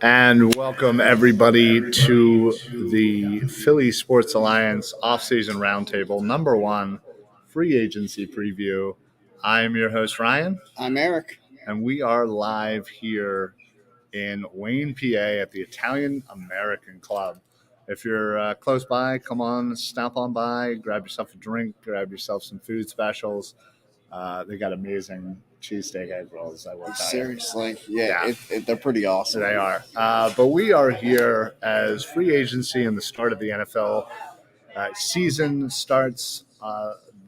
And welcome everybody to the Philly Sports Alliance offseason roundtable number one free agency preview. I am your host, Ryan. I'm Eric. And we are live here in Wayne, PA at the Italian American Club. If you're close by, come on, stop on by, grab yourself a drink, grab yourself some food specials. They got amazing cheesesteak egg rolls, I will tell you. Seriously, yeah. They're pretty awesome. They are. But we are here as free agency and the start of the NFL season starts.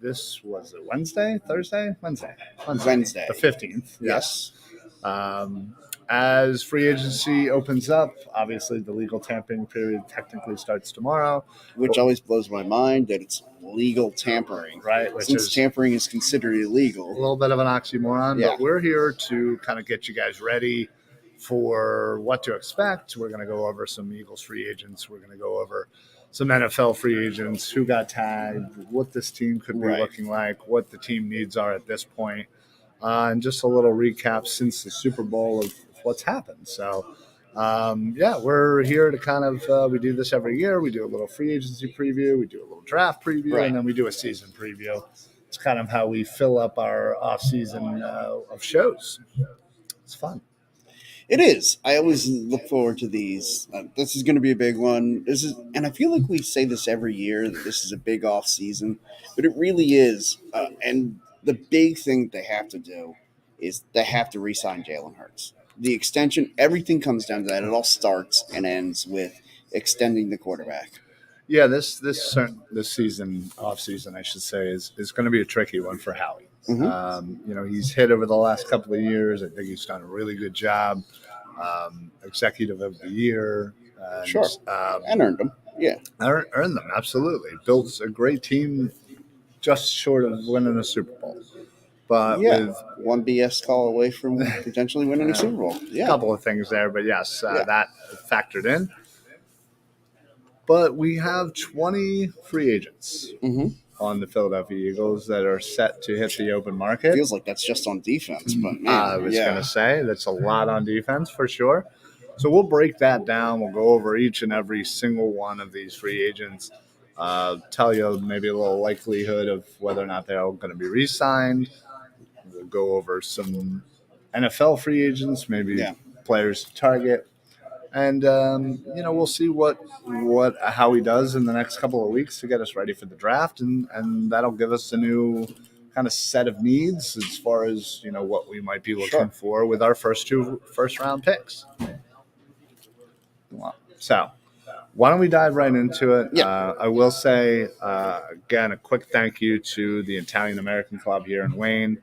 This was it Wednesday, Thursday, Wednesday, the 15th. Yes. As free agency opens up, obviously the legal tampering period technically starts tomorrow. Which always blows my mind that it's legal tampering. Right. Since tampering is considered illegal. A little bit of an oxymoron, but we're here to kind of get you guys ready for what to expect. We're going to go over some Eagles free agents. We're going to go over some NFL free agents, who got tagged, what this team could be looking like, what the team needs are at this point, and just a little recap since the Super Bowl of what's happened. So, we're here to kind of we do this every year. We do a little free agency preview, we do a little draft preview, and then we do a season preview. It's kind of how we fill up our off-season of shows. It's fun. It is. I always look forward to these. This is going to be a big one. And I feel like we say this every year that this is a big off season, but it really is. And the big thing they have to do is they have to re-sign Jalen Hurts. The extension, everything comes down to that. It all starts and ends with extending the quarterback. Yeah, this season, off season, I should say, is going to be a tricky one for Howie. Mm-hmm. He's hit over the last couple of years. I think he's done a really good job. Executive of the year. And earned them. Yeah. Earned them, absolutely. Built a great team just short of winning a Super Bowl. But with one BS call away from potentially winning a Super Bowl. A couple of things there, but yes, that factored in. But we have 20 free agents on the Philadelphia Eagles that are set to hit the open market. Feels like that's just on defense, but man, I was going to say that's a lot on defense for sure. So we'll break that down. We'll go over each and every single one of these free agents, tell you maybe a little likelihood of whether or not they're all going to be re-signed. We'll go over some NFL free agents, maybe players to target. And, we'll see how he does in the next couple of weeks to get us ready for the draft. And that'll give us a new kind of set of needs as far as, what we might be looking for with our first round picks. So why don't we dive right into it? I will say, again, a quick thank you to the Italian American Club here in Wayne.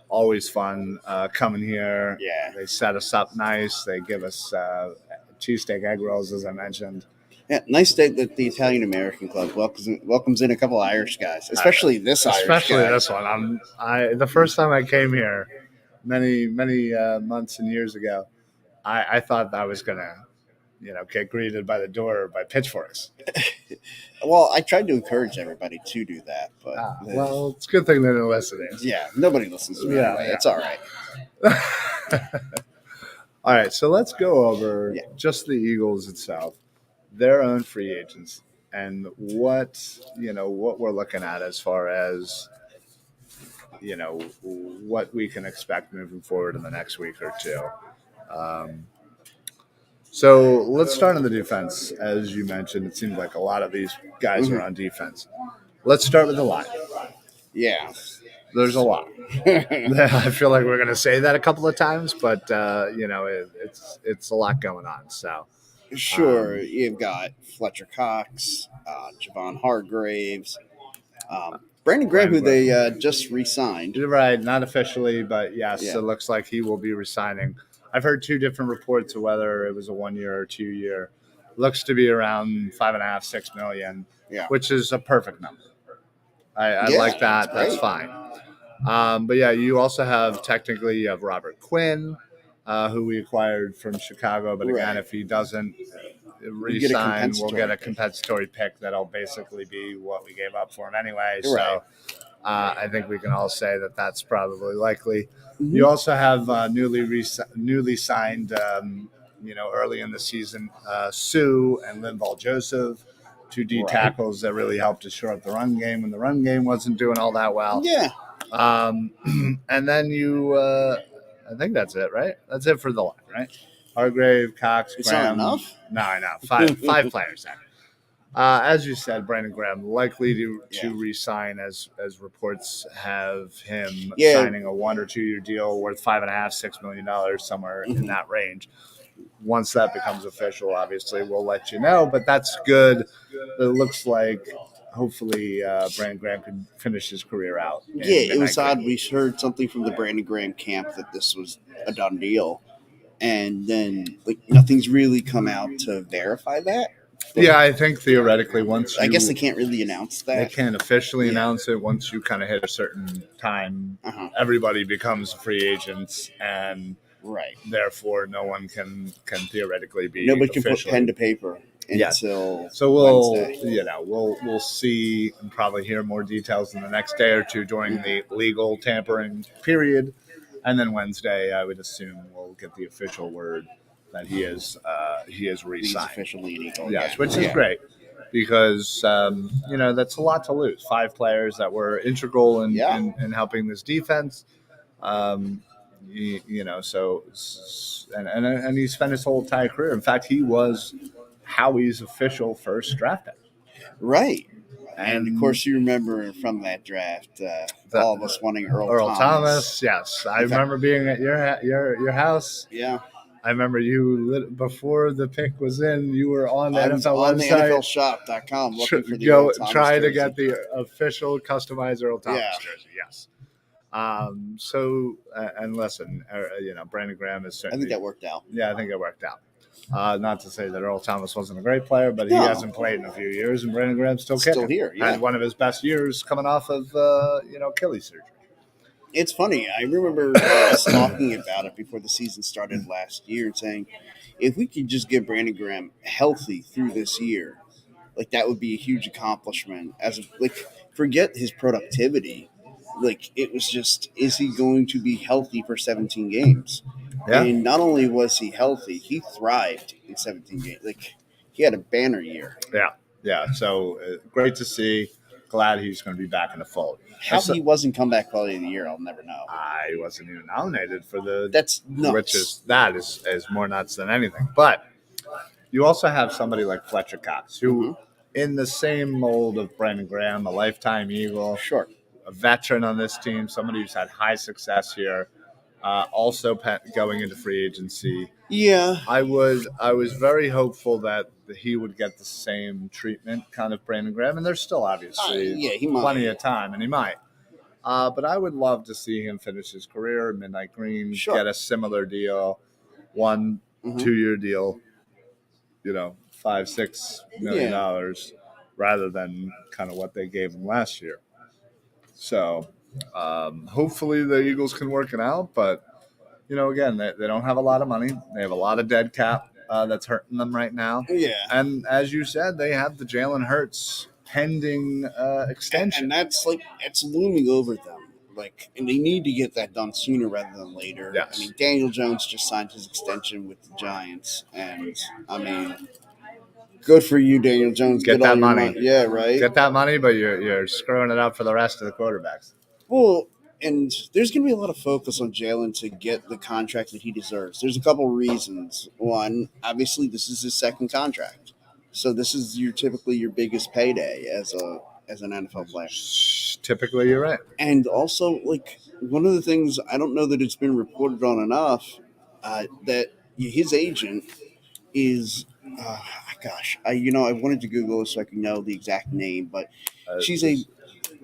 Always fun coming here. Yeah. They set us up nice. They give us cheesesteak egg rolls, as I mentioned. Yeah, nice day that the Italian American Club welcomes in a couple of Irish guys, especially this Irish guy. Especially this one. The first time I came here, many months and years ago, I thought I was gonna, get greeted by the door by pitchforks. Well, I tried to encourage everybody to do that, but well, it's a good thing they're not listening. Yeah, nobody listens to me anyway. It's all right. All right, so let's go over just the Eagles itself, their own free agents, and what we're looking at as far as what we can expect moving forward in the next week or two. So let's start on the defense. As you mentioned, it seems like a lot of these guys are on defense. Let's start with the line. Yeah. There's a lot. I feel like we're going to say that a couple of times, but, it's a lot going on. So, sure, you've got Fletcher Cox, Javon Hargraves, Brandon Graham, who they just re-signed. You're right, not officially, but yes, it looks like he will be re-signing. I've heard two different reports of whether it was a 1 year or 2 year. Looks to be around $5.5–6 million, which is a perfect number. I like that. That's fine. But you also have Robert Quinn, who we acquired from Chicago. But again, if he doesn't re-sign, we'll get a compensatory pick that'll basically be what we gave up for him anyway. So I think we can all say that that's probably likely. Mm-hmm. You also have newly signed early in the season, Sue and Linval Joseph, two D tackles that really helped to shore up the run game when the run game wasn't doing all that well. Yeah. And then I think that's it, right? That's it for the line, right? Hargrave, Cox, It's Graham. not enough? No, I know. Five players there. As you said, Brandon Graham likely to re-sign, as reports have him signing a 1 or 2 year deal worth $5.5–6 million, somewhere in that range. Once that becomes official, obviously we'll let you know. But that's good. It looks like hopefully Brandon Graham can finish his career out. Yeah, it was odd. We heard something from the Brandon Graham camp that this was a done deal, and then nothing's really come out to verify that. Yeah, I think theoretically once I guess they can't really announce that. They can't officially announce it. Once you kind of hit a certain time, everybody becomes free agents, and therefore no one can theoretically be. Nobody can put pen to paper until so we'll Wednesday. We'll see and probably hear more details in the next day or two during the legal tampering period, and then Wednesday I would assume we'll get the official word that he is re-signed. He's officially legal. Yes, which is great because that's a lot to lose. 5 players that were integral in helping this defense. So and he spent his whole entire career. In fact, he was Howie's official first draft pick. Right. And of course, you remember from that draft, all of us wanting Earl Thomas. Yes, I remember being at your house. Yeah. I remember you before the pick was in. You were on the NFL on website, the NFLshop.com, looking for the Earl Thomas trying jersey. to get the official customized Earl Thomas jersey. Yes. And listen, Brandon Graham is certainly. I think that worked out. Yeah, I think it worked out. Not to say that Earl Thomas wasn't a great player, but he hasn't played in a few years, and Brandon Graham's still here. Yeah. Had one of his best years coming off of Achilles surgery. It's funny. I remember us talking about it before the season started last year and saying, if we could just get Brandon Graham healthy through this year, that would be a huge accomplishment. Forget his productivity. It was just, is he going to be healthy for 17 games? Yeah. And not only was he healthy, he thrived in 17 games. He had a banner year. Yeah. So great to see. Glad he's going to be back in the fold. How he wasn't comeback player of the year, I'll never know. He wasn't even nominated for the. That's nuts. Which is more nuts than anything. But you also have somebody like Fletcher Cox, who, in the same mold of Brandon Graham, a lifetime Eagle, a veteran on this team, somebody who's had high success here, also going into free agency. Yeah, I was very hopeful that he would get the same treatment, kind of Brandon Graham, and there's still obviously he might. Plenty of time, and he might. But I would love to see him finish his career in Midnight Green, get a similar deal, 1 2 year deal, $5–6 million, rather than kind of what they gave him last year. So hopefully the Eagles can work it out, but again, they don't have a lot of money. They have a lot of dead cap that's hurting them right now. Yeah. And as you said, they have the Jalen Hurts pending extension. And that's it's looming over them. And they need to get that done sooner rather than later. Yes. I mean, Daniel Jones just signed his extension with the Giants. And, I mean, good for you, Daniel Jones. Get that money. Yeah, right? Get that money, but you're screwing it up for the rest of the quarterbacks. Well, and there's going to be a lot of focus on Jalen to get the contract that he deserves. There's a couple reasons. One, obviously, this is his second contract. So this is typically your biggest payday as an NFL player. Typically, you're right. And also, one of the things, I don't know that it's been reported on enough, that his agent is, I wanted to Google it so I can know the exact name, but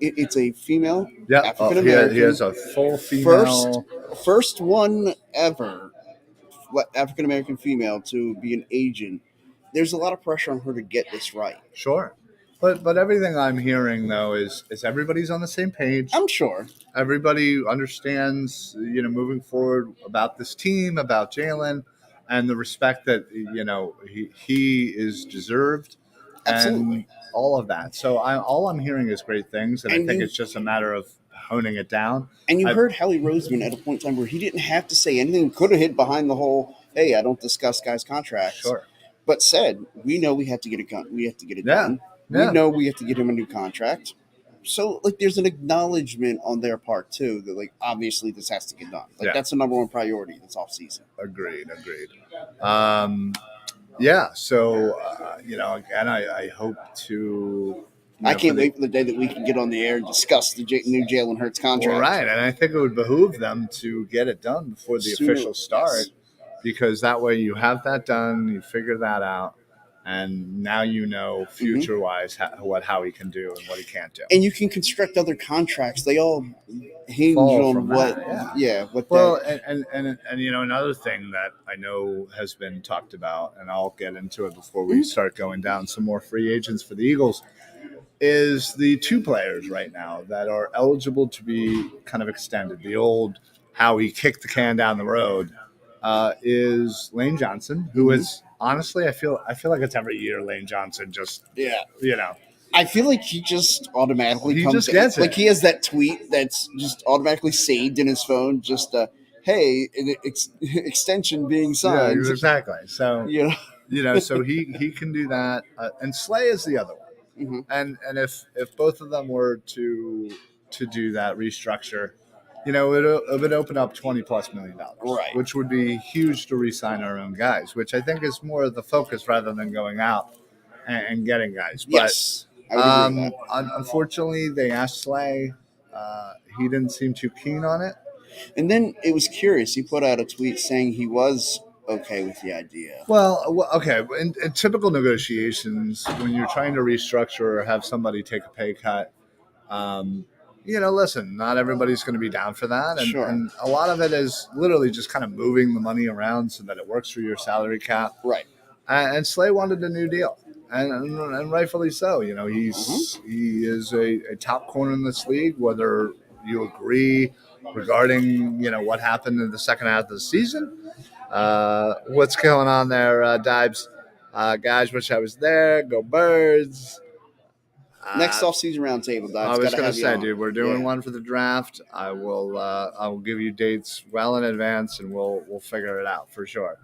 it's a female, African American. He has a full female. First one ever, African American female to be an agent. There's a lot of pressure on her to get this right. Sure. But everything I'm hearing, though, is everybody's on the same page. I'm sure. Everybody understands, moving forward about this team, about Jalen, and the respect that, he is deserved. Absolutely. And all of that. So all I'm hearing is great things, and I think it's just a matter of honing it down. And you heard Howie Roseman at a point in time where he didn't have to say anything, could have hid behind the whole, hey, I don't discuss guys' contracts, Sure. but said we know we have to get it done. We have to get it Yeah. done. We Yeah. know we have to get him a new contract. So like, there's an acknowledgement on their part too that like obviously this has to get done. Like that's the number one priority this off season. Agreed. Yeah. So again, I hope to. I can't wait for the day that we can get on the air and discuss the new Jalen Hurts contract. Well, right, and I think it would behoove them to get it done before the official start, because that way you have that done, you figure that out, and now you know future-wise how he can do and what he can't do. And you can construct other contracts. They all hinge on what. Well, and another thing that I know has been talked about, and I'll get into it before we start going down some more free agents for the Eagles, is the two players right now that are eligible to be kind of extended. The old how he kicked the can down the road is Lane Johnson, who is honestly, I feel like it's every year Lane Johnson just I feel like he just automatically just gets it. Like he has that tweet that's just automatically saved in his phone. Just hey, extension being signed. Yeah, exactly. So so he can do that, and Slay is the other one. And if both of them were to do that restructure, it would open up $20+ million, right? Which would be huge to re-sign our own guys, which I think is more of the focus rather than going out and getting guys. Yes, but unfortunately, they asked Slay. He didn't seem too keen on it. And then it was curious. He put out a tweet saying he was okay with the idea. Well, okay. In typical negotiations, when you're trying to restructure or have somebody take a pay cut, listen, not everybody's going to be down for that. And a lot of it is literally just kind of moving the money around so that it works for your salary cap. Right. And Slay wanted a new deal. And rightfully so. He is a top corner in this league, whether you agree regarding, what happened in the second half of the season. What's going on there, Dibes? Guys, wish I was there. Go Birds. Next offseason roundtable, Dibes. I was going to say, dude, we're doing one for the draft. I will give you dates well in advance, and we'll figure it out for sure.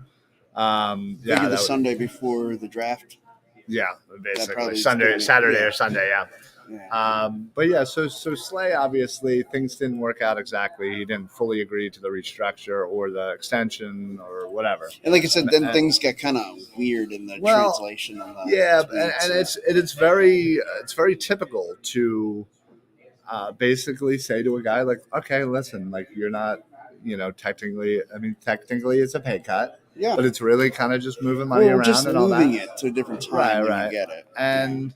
The Sunday before the draft. Yeah, basically Saturday or Sunday. Yeah. But yeah, so Slay, obviously things didn't work out exactly. He didn't fully agree to the restructure or the extension or whatever. And like I said, then things got kind of weird in the translation. Of it's very typical to basically say to a guy like, okay, listen, like you're not, technically it's a pay cut. Yeah, but it's really kind of just moving money around just and all that. Moving it to a different time. Right. You get it. And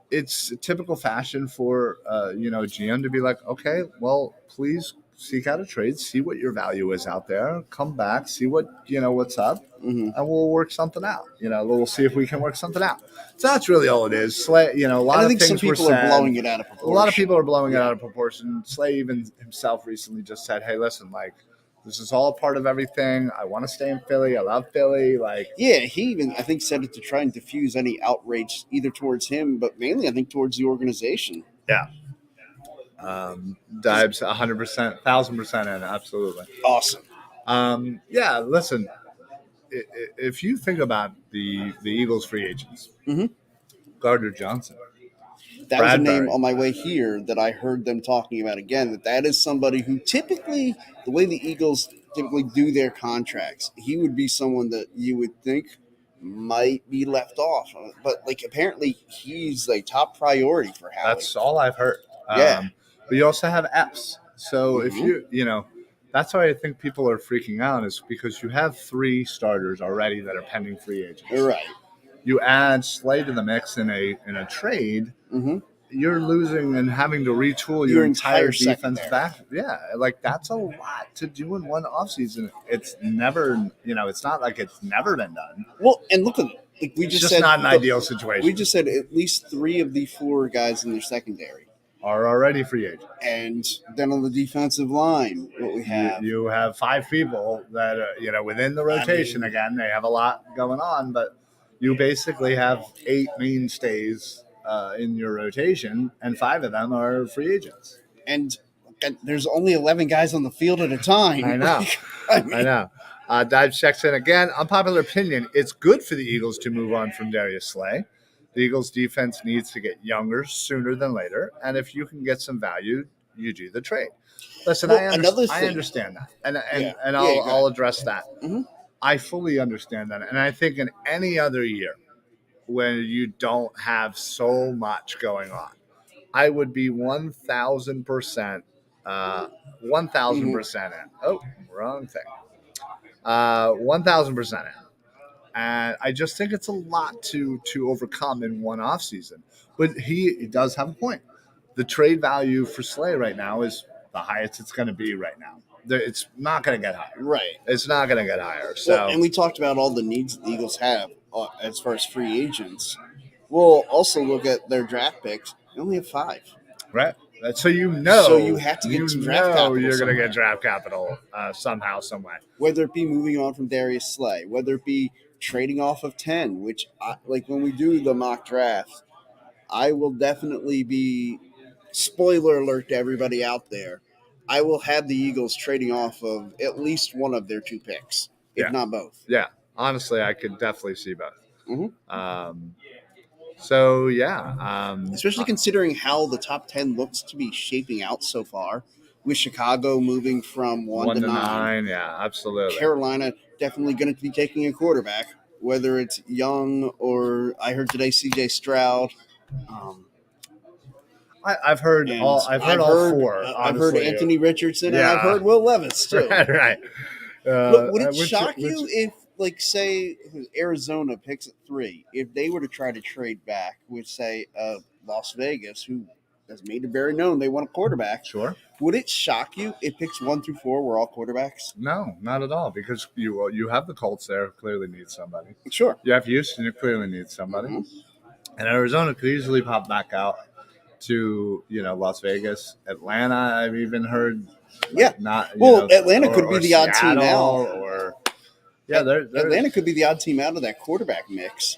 it's a typical fashion for a GM to be like, okay, well, please seek out a trade, see what your value is out there, come back, see what what's up, and we'll work something out. We'll see if we can work something out. So that's really all it is. Slay, a lot of things some people are blowing it out of proportion. A lot of people are blowing it out of proportion. Slay even himself recently just said, hey, listen, like, this is all part of everything. I want to stay in Philly. I love Philly. He even, I think, said it to try and diffuse any outrage either towards him, but mainly, I think, towards the organization. Yeah. Dibes 100%, 1,000% in. Absolutely. Awesome. Yeah, listen, if you think about the Eagles free agents, Gardner Johnson. That was a name on my way here that I heard them talking about again, that is somebody who typically, the way the Eagles typically do their contracts, he would be someone that you would think might be left off. But, apparently he's a top priority for Howie. That's all I've heard. Yeah. But you also have Epps. So if that's why I think people are freaking out, is because you have 3 starters already that are pending free agents. Right. You add Slay to the mix in a trade, you're losing and having to retool your entire defense back. Yeah, that's a lot to do in one offseason. It's never, it's not like it's never been done. Well, and look at it. We just said not an ideal situation. We just said at least 3 of the 4 guys in their secondary are already free agents. And then on the defensive line, what we have, you have 5 people that are, within the rotation. Again, they have a lot going on, but you basically have 8 mainstays in your rotation, and 5 of them are free agents. And there's only 11 guys on the field at a time. I know. I know. Dive checks in again. Unpopular opinion: it's good for the Eagles to move on from Darius Slay. The Eagles' defense needs to get younger sooner than later, and if you can get some value, you do the trade. Listen, Well, I thing. understand that, and Yeah. and Yeah, I'll address that. Mhm. I fully understand that, and I think in any other year when you don't have so much going on, I would be 1,000%, 1,000% in. Oh, wrong thing. 1,000% in. And I just think it's a lot to overcome in one off season. But he does have a point. The trade value for Slay right now is the highest it's going to be right now. It's not going to get higher. Right. It's not going to get higher. So, Well, and we talked about all the needs the Eagles have as far as free agents. We'll also look at their draft picks. They only have 5. right. So you have to get some draft know capital you're going to somewhere. get draft capital somehow, some way. Whether it be moving on from Darius Slay, whether it be trading off of 10, which, like when we do the mock draft, I will definitely be, spoiler alert to everybody out there, I will have the Eagles trading off of at least one of their 2 picks, if Yeah. not both. Yeah, honestly, I could definitely see both. Mm-hmm. So yeah, Especially considering how the top 10 looks to be shaping out so far, with Chicago moving from 1 to 9. Yeah, absolutely. Carolina definitely going to be taking a quarterback, whether it's Young or I heard today CJ Stroud. I've heard all. I've heard all 4. I've heard honestly. Anthony Richardson, Yeah. and I've heard Will Levis too. right. Look, would it shock you if, like, say, Arizona picks at 3, if they were to try to trade back with, say, Las Vegas, who has made it very known they want a quarterback? Sure. Would it shock you if picks 1 through 4 were all quarterbacks? No, not at all, because you have the Colts there, who clearly need somebody. Sure. You have Houston, who clearly needs somebody, and Arizona could easily pop back out to Las Vegas, Atlanta. I've even heard. Not Atlanta could be the odd team out. Or Atlanta could be the odd team out of that quarterback mix.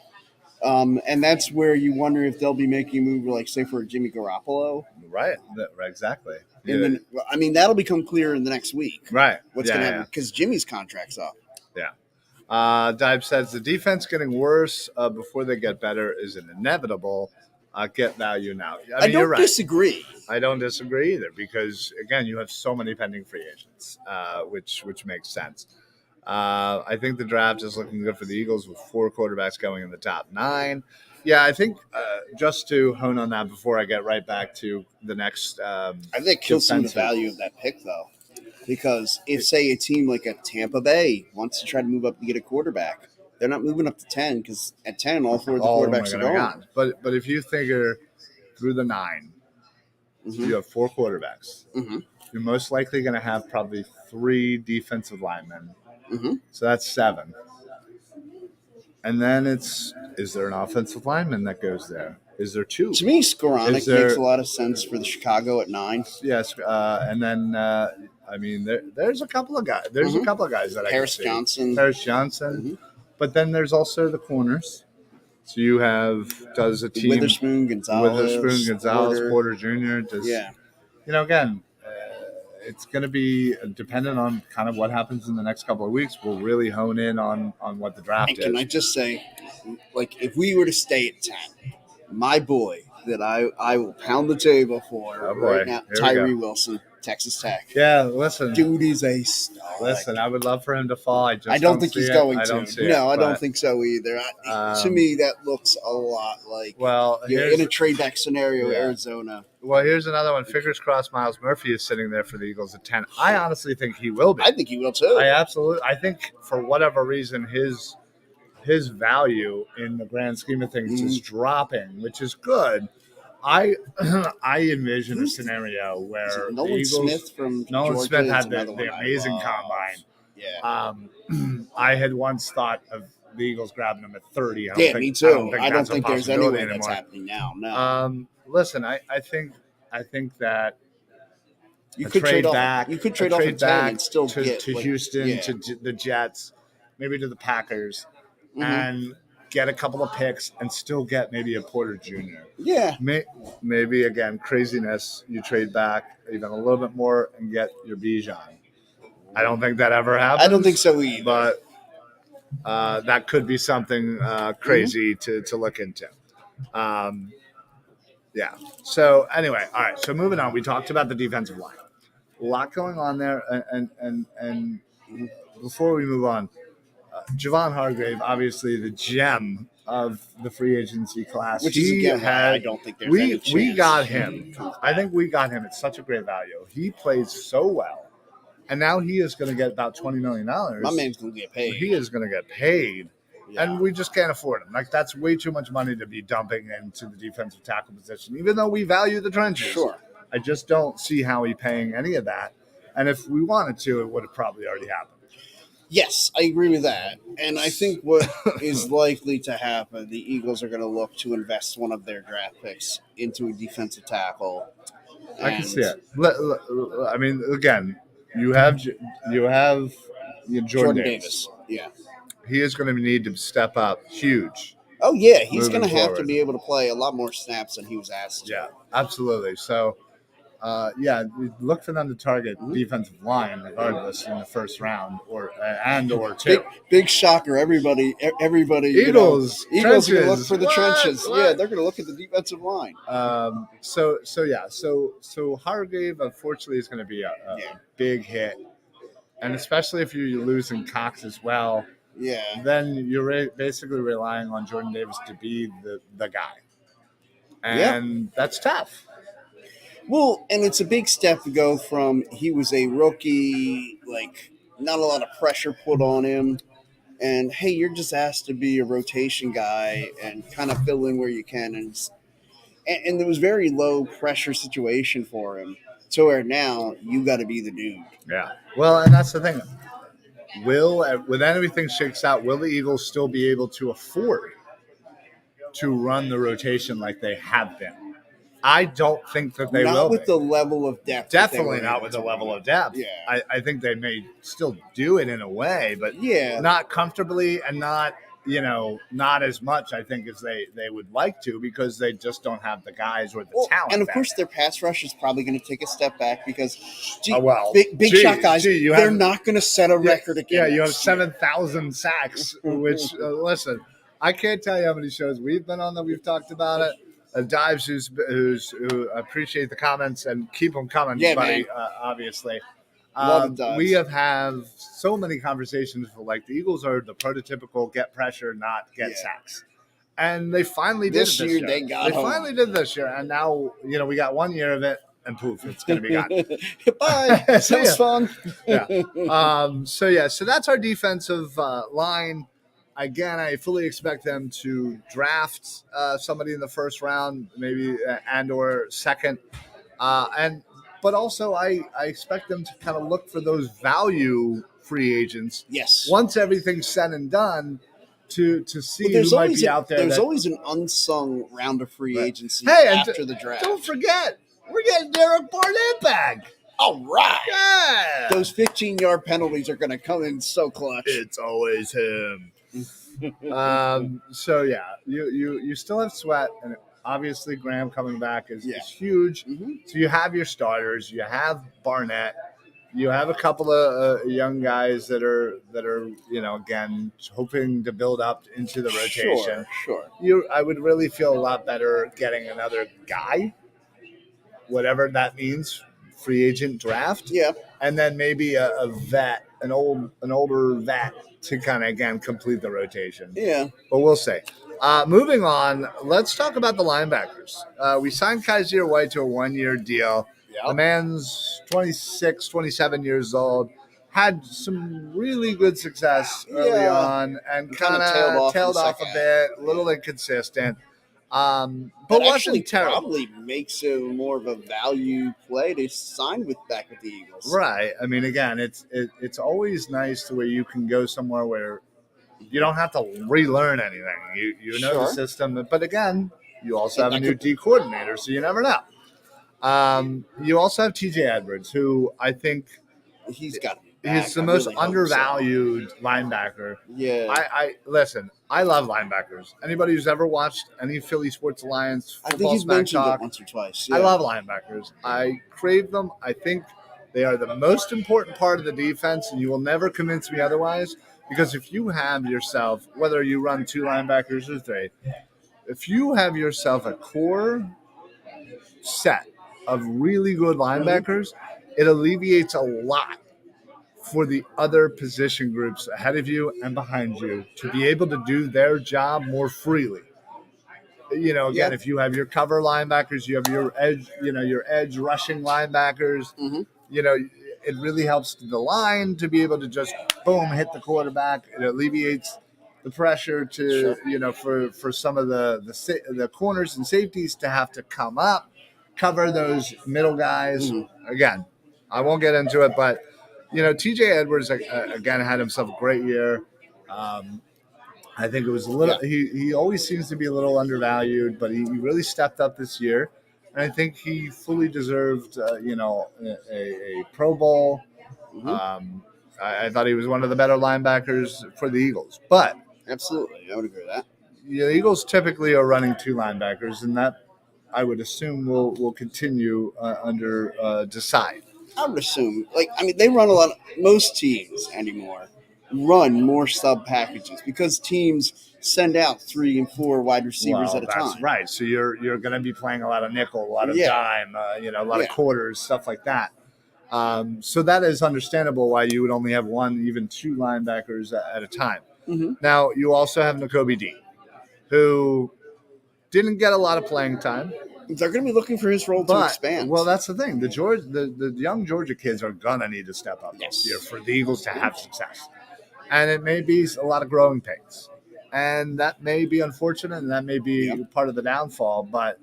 And that's where you wonder if they'll be making a move, like, say, for Jimmy Garoppolo. Right, exactly. And then, I mean, that'll become clear in the next week. Right. What's going to happen? Because Jimmy's contract's up. Yeah. Dive says the defense getting worse before they get better is an inevitable. Get value now. I mean, don't disagree. I don't disagree either, because again, you have so many pending free agents, which makes sense. I think the draft is looking good for the Eagles with 4 quarterbacks going in the top 9. Yeah, I think just to hone on that before I get right back to the next. I think it kills some of the value of that pick, though, because if, say, a team like a Tampa Bay wants to try to move up to get a quarterback, they're not moving up to 10, because at 10, all 4 of the quarterbacks are gone. But if you figure through the 9, you have 4 quarterbacks. You're most likely going to have probably 3 defensive linemen. So that's 7. And then is there an offensive lineman that goes there? Is there 2? To me, Skoranek makes a lot of sense for the Chicago at 9. Yes, and then I mean, there's a couple of guys. There's a couple of guys that Paris I can see. Johnson. Paris Johnson. But then there's also the corners. So you have Witherspoon, Gonzalez, Porter Jr. Again, it's going to be dependent on kind of what happens in the next couple of weeks. We'll really hone in on what the draft is. Can I just say, like, if we were to stay at 10, my boy that I will pound the table for right now, Tyree Wilson, Texas Tech. Yeah, listen. Dude is a star. Listen, I would love for him to fall. I don't think he's going to. I don't think so either. To me, that looks a lot like in a trade back scenario, Arizona. Well, here's another one. Fingers crossed Miles Murphy is sitting there for the Eagles at 10. I honestly think he will be. I think he will too. I think for whatever reason, his value in the grand scheme of things is dropping, which is good. I envision a scenario where Nolan Smith had the amazing combine. Yeah. I had once thought of the Eagles grabbing him at 30. Me too. I don't think there's any way that's happening now. No. Listen, I think that you could trade back. You could trade off at 10 and still get to Houston, to the Jets, maybe to the Packers, and get a couple of picks and still get maybe a Porter Jr. Yeah. Maybe, again, craziness. You trade back even a little bit more and get your Bijan. I don't think that ever happens. I don't think so either. But that could be something crazy to look into. Yeah. So anyway, all right. So moving on, we talked about the defensive line. A lot going on there, and before we move on, Javon Hargrave, obviously the gem of the free agency class. Which is again why I don't think there's any chance. We got him. I think we got him at such a great value. He plays so well, and now he is going to get about $20 million. My man's going to get paid. He is going to get paid. Yeah. And we just can't afford him. Like, that's way too much money to be dumping into the defensive tackle position, even though we value the trenches. Sure. I just don't see how he's paying any of that. And if we wanted to, it would have probably already happened. Yes, I agree with that. And I think what is likely to happen, the Eagles are going to look to invest one of their draft picks into a defensive tackle. I can see it. I mean, again, you have Jordan Davis. Yeah. He is going to need to step up huge. Oh, yeah. He's going to have to be able to play a lot more snaps than he was asked to. Yeah, absolutely. So, look for them to target defensive line regardless in the first round or two. Big shocker. Everybody. Eagles are going to look for the trenches. What? Yeah, they're going to look at the defensive line. So Hargrave, unfortunately, is going to be a big hit. And especially if you're losing Cox as well. Yeah. Then you're basically relying on Jordan Davis to be the guy. And that's tough. Well, and it's a big step to go from he was a rookie, like not a lot of pressure put on him. And, hey, you're just asked to be a rotation guy and kind of fill in where you can. And there was very low pressure situation for him. So where now you got to be the dude. Yeah. Well, and that's the thing. When everything shakes out, will the Eagles still be able to afford to run the rotation like they have been? I don't think that they will. Not with the level of depth. Definitely not with the level of depth. Yeah. I think they may still do it in a way, but not comfortably and not as much, I think, as they would like to, because they just don't have the guys or the talent. And, of course, their pass rush is probably going to take a step back because big shot guys, they're not going to set a record again. Yeah, you have 7,000 sacks, which, listen, I can't tell you how many shows we've been on that we've talked about it. Dives, who appreciate the comments and keep them coming, buddy, obviously. We have so many conversations for, like, the Eagles are the prototypical get pressure, not get sacks. And they finally did it this year. They finally did this year. And now, we got 1 year of it, and poof, it's going to be gone. Bye. That was fun. So that's our defensive line. Again, I fully expect them to draft somebody in the first round, maybe and or second. But also I expect them to kind of look for those value free agents. Yes. Once everything's said and done, to see who might be out there. There's always an unsung round of free agency after the draft. Don't forget, we're getting Derek Barnett back. All right. Yeah. Those 15-yard penalties are going to come in so clutch. It's always him. You still have Sweat, and obviously Graham coming back is huge. So you have your starters, you have Barnett, you have a couple of young guys that are again hoping to build up into the rotation. Sure. I would really feel a lot better getting another guy, whatever that means, free agent draft. Yeah, and then maybe a vet, an older vet, to kind of, again, complete the rotation. Yeah. But we'll see. Moving on, let's talk about the linebackers. We signed Kaiser White to a 1-year deal. Yep. The man's 26, 27 years old, had some really good success early on and kind of tailed off a bit, a little inconsistent. But wasn't terrible. Probably makes it more of a value play to sign back with the Eagles. Right. I mean, again, it's always nice to where you can go somewhere where you don't have to relearn anything. You know the system, but again, you also have a new D coordinator, so you never know. You also have TJ Edwards, who I think he's the most undervalued linebacker. Yeah. I listen. I love linebackers. Anybody who's ever watched any Philly Sports Alliance football I think he's mentioned talk, it once or twice. Yeah. I love linebackers. I crave them. I think They are the most important part of the defense, and you will never convince me otherwise. Because if you have yourself, whether you run 2 linebackers or 3, if you have yourself a core set of really good linebackers, it alleviates a lot for the other position groups ahead of you and behind you to be able to do their job more freely. Again, if you have your cover linebackers, you have your edge rushing linebackers, it really helps the line to be able to just boom hit the quarterback. It alleviates the pressure to for some of the corners and safeties to have to come up, cover those middle guys. Again, I won't get into it, but TJ Edwards again had himself a great year. I think it was a little. He always seems to be a little undervalued, but he really stepped up this year, and I think he fully deserved, a Pro Bowl. I thought he was one of the better linebackers for the Eagles, but absolutely, I would agree with that. The Eagles typically are running 2 linebackers, and that I would assume will continue under Desai. I would assume, they run a lot. Most teams anymore run more sub packages because teams send out 3 and 4 wide receivers at a time. Right. So you're going to be playing a lot of nickel, a lot of dime, a lot of quarters, stuff like that. So that is understandable why you would only have 1, even 2 linebackers at a time. Now you also have Nakobe Dean, who didn't get a lot of playing time. They're going to be looking for his role to expand. Well, that's the thing. The young Georgia kids are going to need to step up this year for the Eagles to have success. And it may be a lot of growing pains. And that may be unfortunate, and that may be part of the downfall. But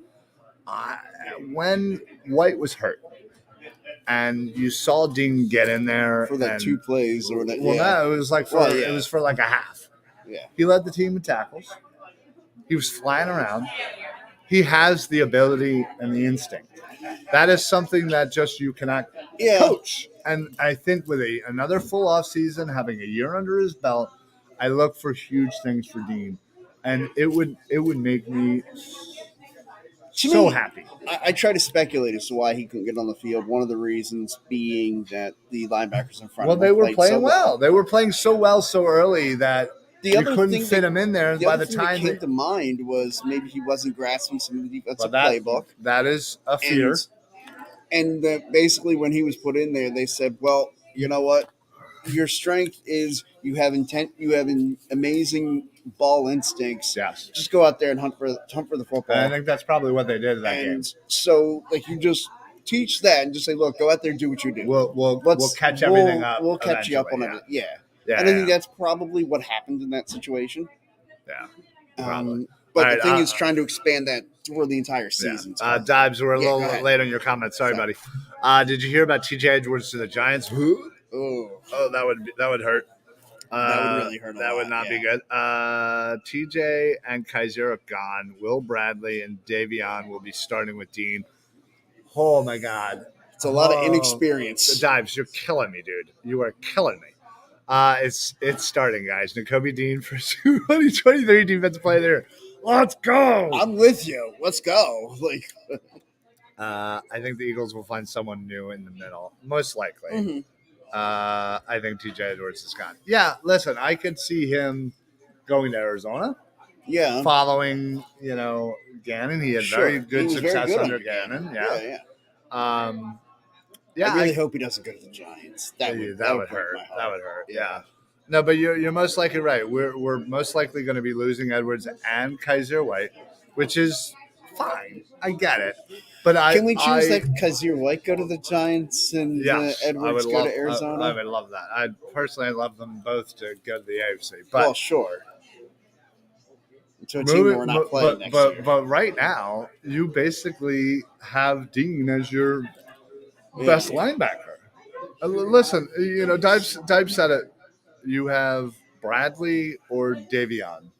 when White was hurt, and you saw Dean get in there for that 2 plays, or that. Well, no, it was like it was for like a half. Yeah, he led the team in tackles. He was flying around. He has the ability and the instinct. That is something that just you cannot coach. And I think with another full off season, having a year under his belt, I look for huge things for Dean, and it would make me so happy. I try to speculate as to why he couldn't get on the field. One of the reasons being that the linebackers in front of him they were playing well. They were playing so well so early that you couldn't fit him in there. By the time that came to mind was maybe he wasn't grasping some of the defensive playbook. That is a fear. And basically when he was put in there, they said, well, you know what? Your strength is you have intent. You have an amazing ball instincts. Yes. Just go out there and hunt for the football. And I think that's probably what they did in that game. So you just teach that and just say, look, go out there and do what you do. We'll catch everything up. We'll catch you up on everything. Yeah. And I think that's probably what happened in that situation. Yeah. But the thing is trying to expand that for the entire season. Dives, we're a little late on your comments. Sorry, buddy. Did you hear about TJ Edwards to the Giants? Oh, that would hurt. That would really hurt. That would not be good. TJ and Kaiser are gone. Will Bradley and Davion will be starting with Dean. Oh my God, it's a lot of inexperience. Dives, you're killing me, dude. You are killing me. It's starting, guys. Nakobe Dean for 2023 defensive player there. Let's go. I'm with you. Let's go. I think the Eagles will find someone new in the middle, most likely. I think TJ Edwards is gone. Yeah, listen, I could see him going to Arizona. Yeah. Following, Gannon. He had very good success under Gannon. Yeah. I really hope he doesn't go to the Giants. That would hurt. That would hurt. Yeah. No, but you're most likely right. We're most likely going to be losing Edwards and Kaiser White, which is fine. I get it. But can we choose that Kaiser White go to the Giants and Edwards go to Arizona? I would love that. I personally love them both to go to the AFC. But, sure. To a team we're not playing next year. But right now, you basically have Dean as your best linebacker. Listen, Dive said it. You have Bradley or Davion.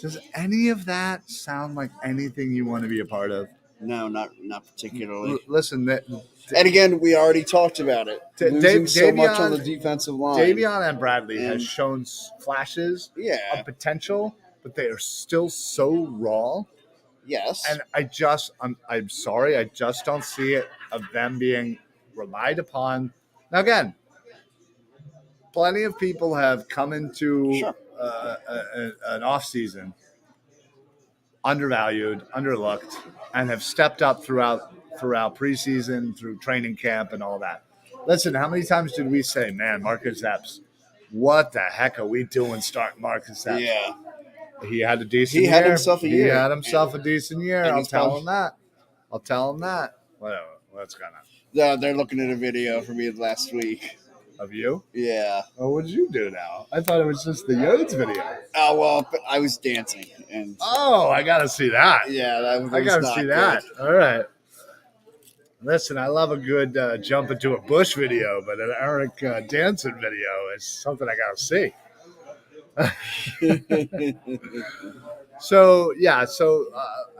Does any of that sound like anything you want to be a part of? No, not particularly. Listen, and again, we already talked about it. Losing so much on the defensive line. Davion and Bradley has shown flashes of potential, but they are still so raw. Yes. And I'm sorry, I just don't see it of them being relied upon. Now, again, plenty of people have come into Sure. an off season undervalued, underlooked, and have stepped up throughout preseason, through training camp, and all that. Listen, how many times did we say, "Man, Marcus Epps, what the heck are we doing starting Marcus Epps?" Yeah. He had a decent year. He had himself a year. He had himself a decent year. And I'll he's tell him that. I'll tell him that. Whatever. What's going on? They're looking at a video from me last week. Of you? Yeah. Oh, what did you do now? I thought it was just the Yodes video. Oh, well, I was dancing. And Oh, I got to see that. yeah, that I got to was see not that. good. All right. Listen, I love a good jump into a bush video, but an Eric dancing video is something I got to see. So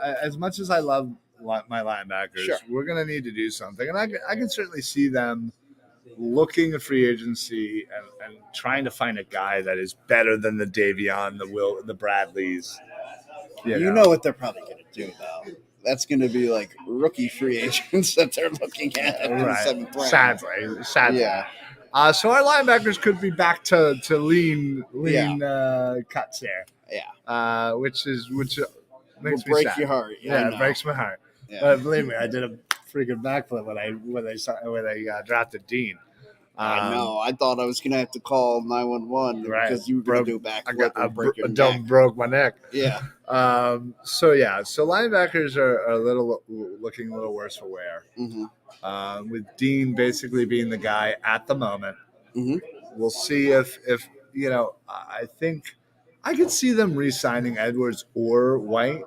as much as I love my linebackers, Sure. we're going to need to do something. And I can certainly see them looking at free agency and trying to find a guy that is better than the Davion, the Bradleys. You know what they're probably going to do, though. That's going to be like rookie free agents that they're looking at in the 7th round. Sadly. Yeah. So our linebackers could be back to lean cuts there. Yeah. Which makes Will me break sad. your heart. Yeah, it breaks my heart. Yeah. But believe me, I did a freaking backflip when they drafted Dean. I know. I thought I was going to have to call 911 because you were going to do a backflip and break your neck. Broke my neck. Yeah. So linebackers are looking a little worse for wear. Mm-hmm. With Dean basically being the guy at the moment. Mm-hmm. We'll see if I think I could see them re-signing Edwards or White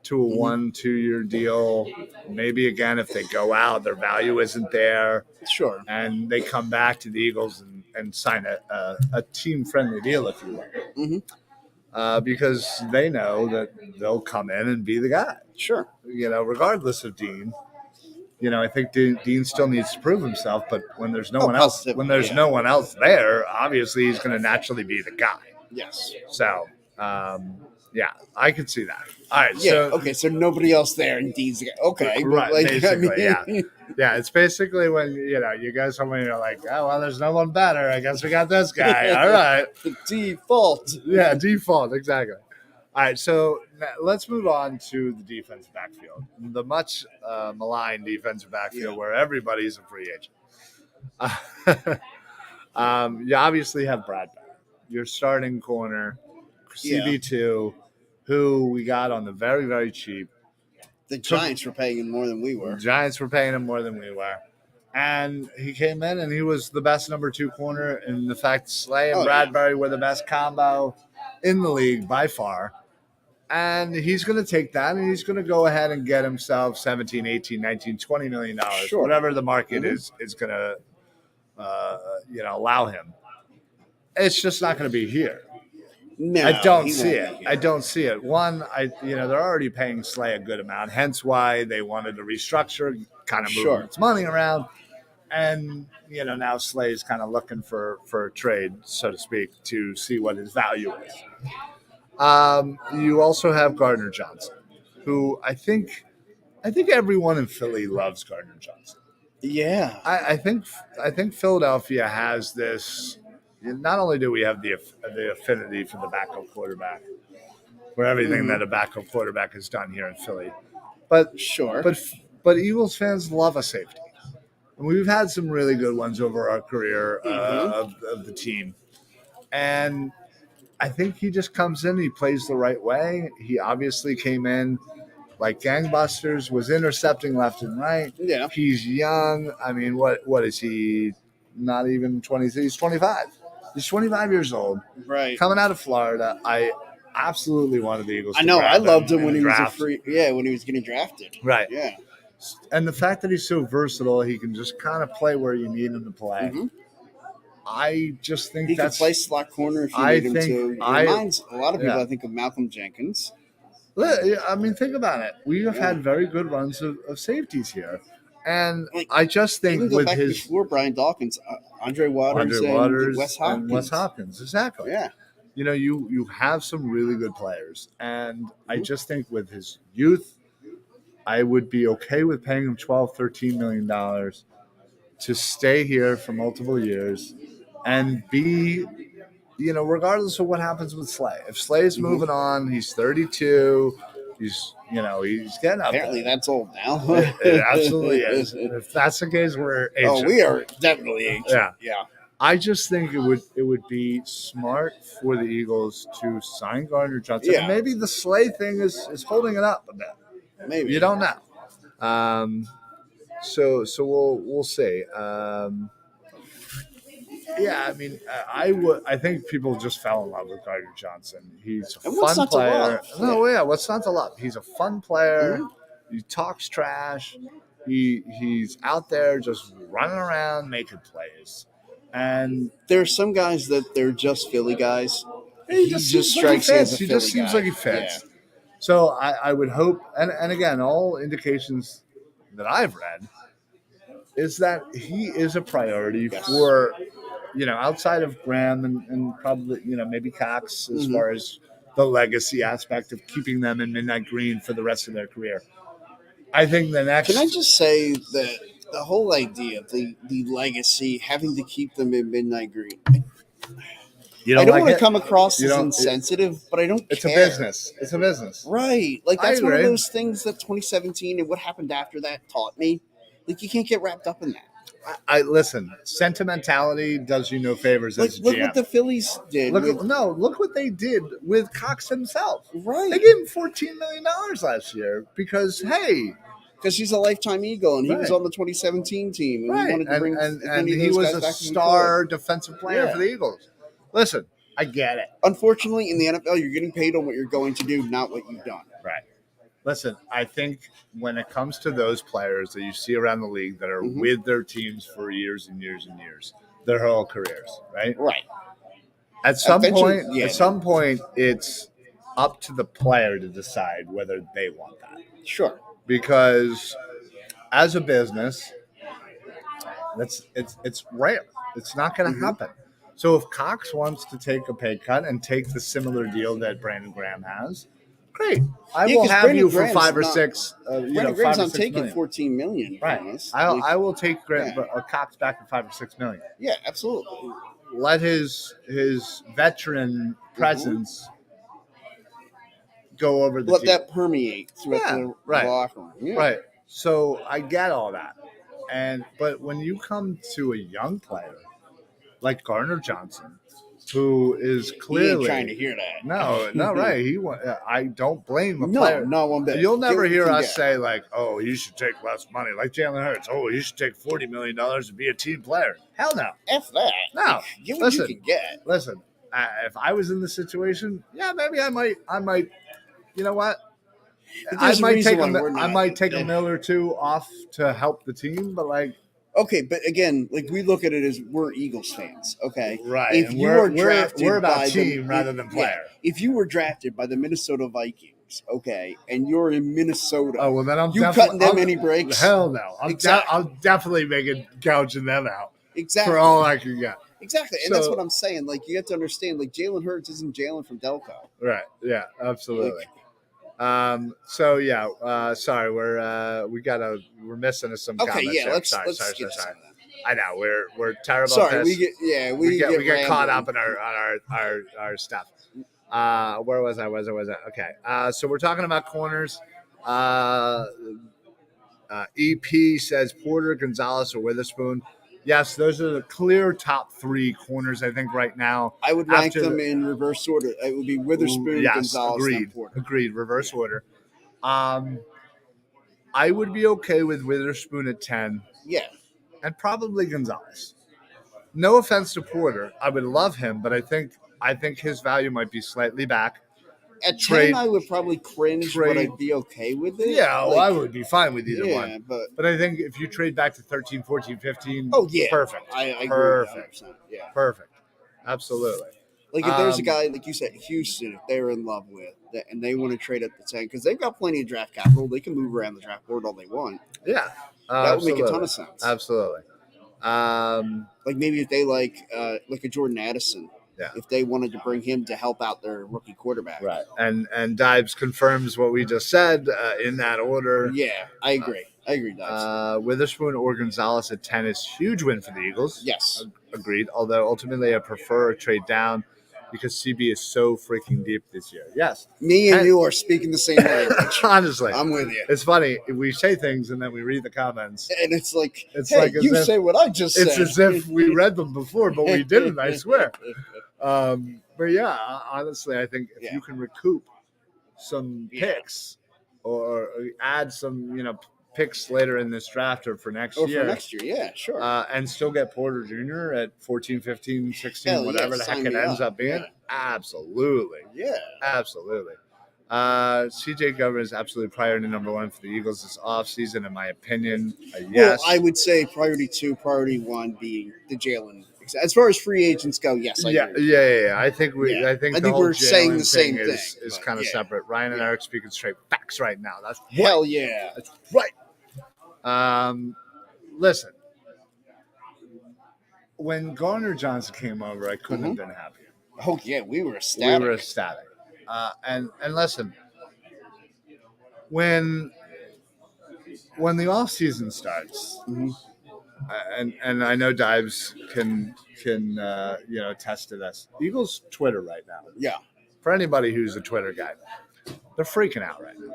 to a 1-2 year deal. Maybe again, if they go out, their value isn't there. Sure. And they come back to the Eagles and sign a team-friendly deal, if you will. Mm-hmm. Because they know that they'll come in and be the guy. Sure. Regardless of Dean. I think Dean still needs to prove himself, but when there's no one else, no one else there, obviously he's going to naturally be the guy. Yes. So, I could see that. All right. Yeah. So nobody else there, and Dean's the guy. Okay. Right. Basically, yeah. Yeah. It's basically when you guys come in, you're like, oh well, there's no one better. I guess we got this guy. All right. Default. Yeah. Default. Exactly. All right, so let's move on to the defensive backfield, the much maligned defensive backfield where everybody's a free agent. You obviously have Bradbury, your starting corner, CB2, who we got on the very, very cheap. The Giants were paying him more than we were. And he came in and he was the best number 2 corner. And the fact Slay and Bradbury were the best combo in the league by far. And he's going to take that and he's going to go ahead and get himself 17, 18, 19, $20 million, whatever the market is going to, allow him. It's just not going to be here. No, I don't see it. One, they're already paying Slay a good amount, hence why they wanted to restructure, kind of move its money around. And, now Slay's kind of looking for a trade, so to speak, to see what his value is. You also have Gardner Johnson, who I think everyone in Philly loves Gardner Johnson. Yeah. I think Philadelphia has this. Not only do we have the affinity for the backup quarterback, for everything that a backup quarterback has done here in Philly, but Eagles fans love a safety. And we've had some really good ones over our career of the team. And I think he just comes in, he plays the right way. He obviously came in like gangbusters, was intercepting left and right. Yeah. He's young. I mean, what is he? Not even 20. He's 25. He's 25 years old. Right. Coming out of Florida. I absolutely wanted the Eagles to know. I loved him when he was when he was getting drafted. Right. Yeah. And the fact that he's so versatile, he can just kind of play where you need him to play. Mm-hmm. I just think he can play slot corner if you need him to. He reminds a lot of people, I think, of Malcolm Jenkins. I mean, think about it. We have had very good runs of safeties here. And I just think with his before Brian Dawkins, Andre Waters and Wes Hopkins. Exactly. Yeah. You have some really good players. And I just think with his youth, I would be okay with paying him $12, $13 million. to stay here for multiple years and be, regardless of what happens with Slay. If Slay's moving on, he's 32. He's getting up Apparently, there. that's old now. It absolutely is. If that's the case, we're ancient. Oh, we are definitely ancient. Yeah. I just think it would be smart for the Eagles to sign Gardner Johnson. Yeah. And maybe the Slay thing is holding it up a bit. Maybe. You don't know. So we'll see. Yeah, I mean, I think people just fell in love with Gardner Johnson. He's a fun player. No, yeah, what's not to love? He's a fun player. Mm-hmm. He talks trash. He's out there just running around making plays. And there's some guys that they're just Philly guys. He just strikes as a He Philly just seems guy. like he fits. Yeah. So I would hope, and again, all indications that I've read is that he is a priority for, outside of Graham and probably, maybe Cox as far as the legacy aspect of keeping them in Midnight Green for the rest of their career. I think the next. Can I just say that the whole idea of the legacy, having to keep them in Midnight Green, I don't want to come across as insensitive, but I don't care. It's a business. It's a business. Right. Like, that's one of those things that 2017 and what happened after that taught me. Like, you can't get wrapped up in that. I listen. Sentimentality does you no favors. As look what the Phillies did. Look what they did with Cox himself. Right. They gave him $14 million last year because he's a lifetime Eagle and he was on the 2017 team and we wanted to bring and he was a star defensive player for the Eagles. Listen, I get it. Unfortunately, in the NFL, you're getting paid on what you're going to do, not what you've done. Right. Listen, I think when it comes to those players that you see around the league that are with their teams for years and years and years, their whole careers, right? Right. At some point, it's up to the player to decide whether they want that. Sure. Because as a business, it's rare. It's not going to happen. So if Cox wants to take a pay cut and take the similar deal that Brandon Graham has, great. I will have you for 5 or 6. Brandon Graham's not taking $14 million. Right. I will take Cox back for $5 or $6 million. Yeah, absolutely. Let his veteran presence go over the Let team. that permeate throughout the locker room. Yeah. Right. So I get all that. But when you come to a young player like Gardner Johnson, who is clearly he ain't trying to hear that. No, right. I don't blame a player. No, not one bit. You'll never hear us say like, "Oh, you should take less money," like Jalen Hurts. "Oh, you should take $40 million to be a team player." Hell no. F that. No. Get what you can get. Listen, if I was in the situation, maybe I might. You know what? I might take a mill or two off to help the team, but like. Okay, but again, like we look at it as we're Eagles fans, okay? Right. If you were drafted we're about by team rather than player. If you were drafted by the Minnesota Vikings, okay, and you're in Minnesota, oh well, then I'm cutting them any breaks? Hell no. I'm definitely gouging them out. Exactly. For all I can get. Exactly, and that's what I'm saying. Like you have to understand, like Jalen Hurts isn't Jalen from Delco. Right. Yeah. Absolutely. Sorry, we're missing some comments. Okay, yeah, there. let's sorry. skip some of that. I know we're terrible. Sorry, at this. we get caught up in our stuff. Where was I? Okay. So we're talking about corners. EP says Porter, Gonzalez, or Witherspoon. Yes, those are the clear top 3 corners, I think, right now. I would rank them in reverse order. It would be Witherspoon, Gonzalez, and Porter. Agreed, reverse order. I would be okay with Witherspoon at 10. Yeah. And probably Gonzalez. No offense to Porter. I would love him, but I think his value might be slightly back. At 10, I would probably cringe, but I'd be okay with it. Yeah, I would be fine with either one. But I think if you trade back to 13, 14, 15, perfect. I agree perfect. 100%. Yeah. Perfect. Absolutely. Like if there's a guy, like you said, Houston, if they're in love with, and they want to trade at the 10, because they've got plenty of draft capital, they can move around the draft board all they want. Yeah. That would make a ton of sense. Absolutely. Like maybe if they like a Jordan Addison. Yeah. If they wanted to bring him to help out their rookie quarterback. Right. And Dives confirms what we just said in that order. Yeah, I agree. I agree, Dives. Witherspoon or Gonzalez at 10 is huge win for the Eagles. Yes. Agreed. Although ultimately I prefer a trade down because CB is so freaking deep this year. Yes. Me and you are speaking the same language. Honestly. I'm with you. It's funny. We say things and then we read the comments. And it's like, It's hey, like as you if- say what I just said. It's as if we read them before, but we didn't, I swear. But yeah, honestly, I think if you can recoup some picks or add some, picks later in this draft or for next year. For next year, yeah, sure. And still get Porter Jr. at 14, 15, 16, whatever the heck it ends up being. Yeah. Absolutely. Yeah. Absolutely. CJ Governor is absolutely priority number 1 for the Eagles this offseason, in my opinion. Yes. Well, I would say priority 2, priority 1 being the Jalen. As far as free agents go, yes, I agree. Yeah. I think I think we're saying the same thing. Is kind of separate. Ryan and Eric speaking straight facts right now. That's right. Hell yeah. That's right. Listen, when Garner Johnson came over, I couldn't have been happier. Oh yeah, we were ecstatic. And listen, when the off season starts, and I know Dives can attest to this. Eagles Twitter right now. Yeah. For anybody who's a Twitter guy, they're freaking out right now.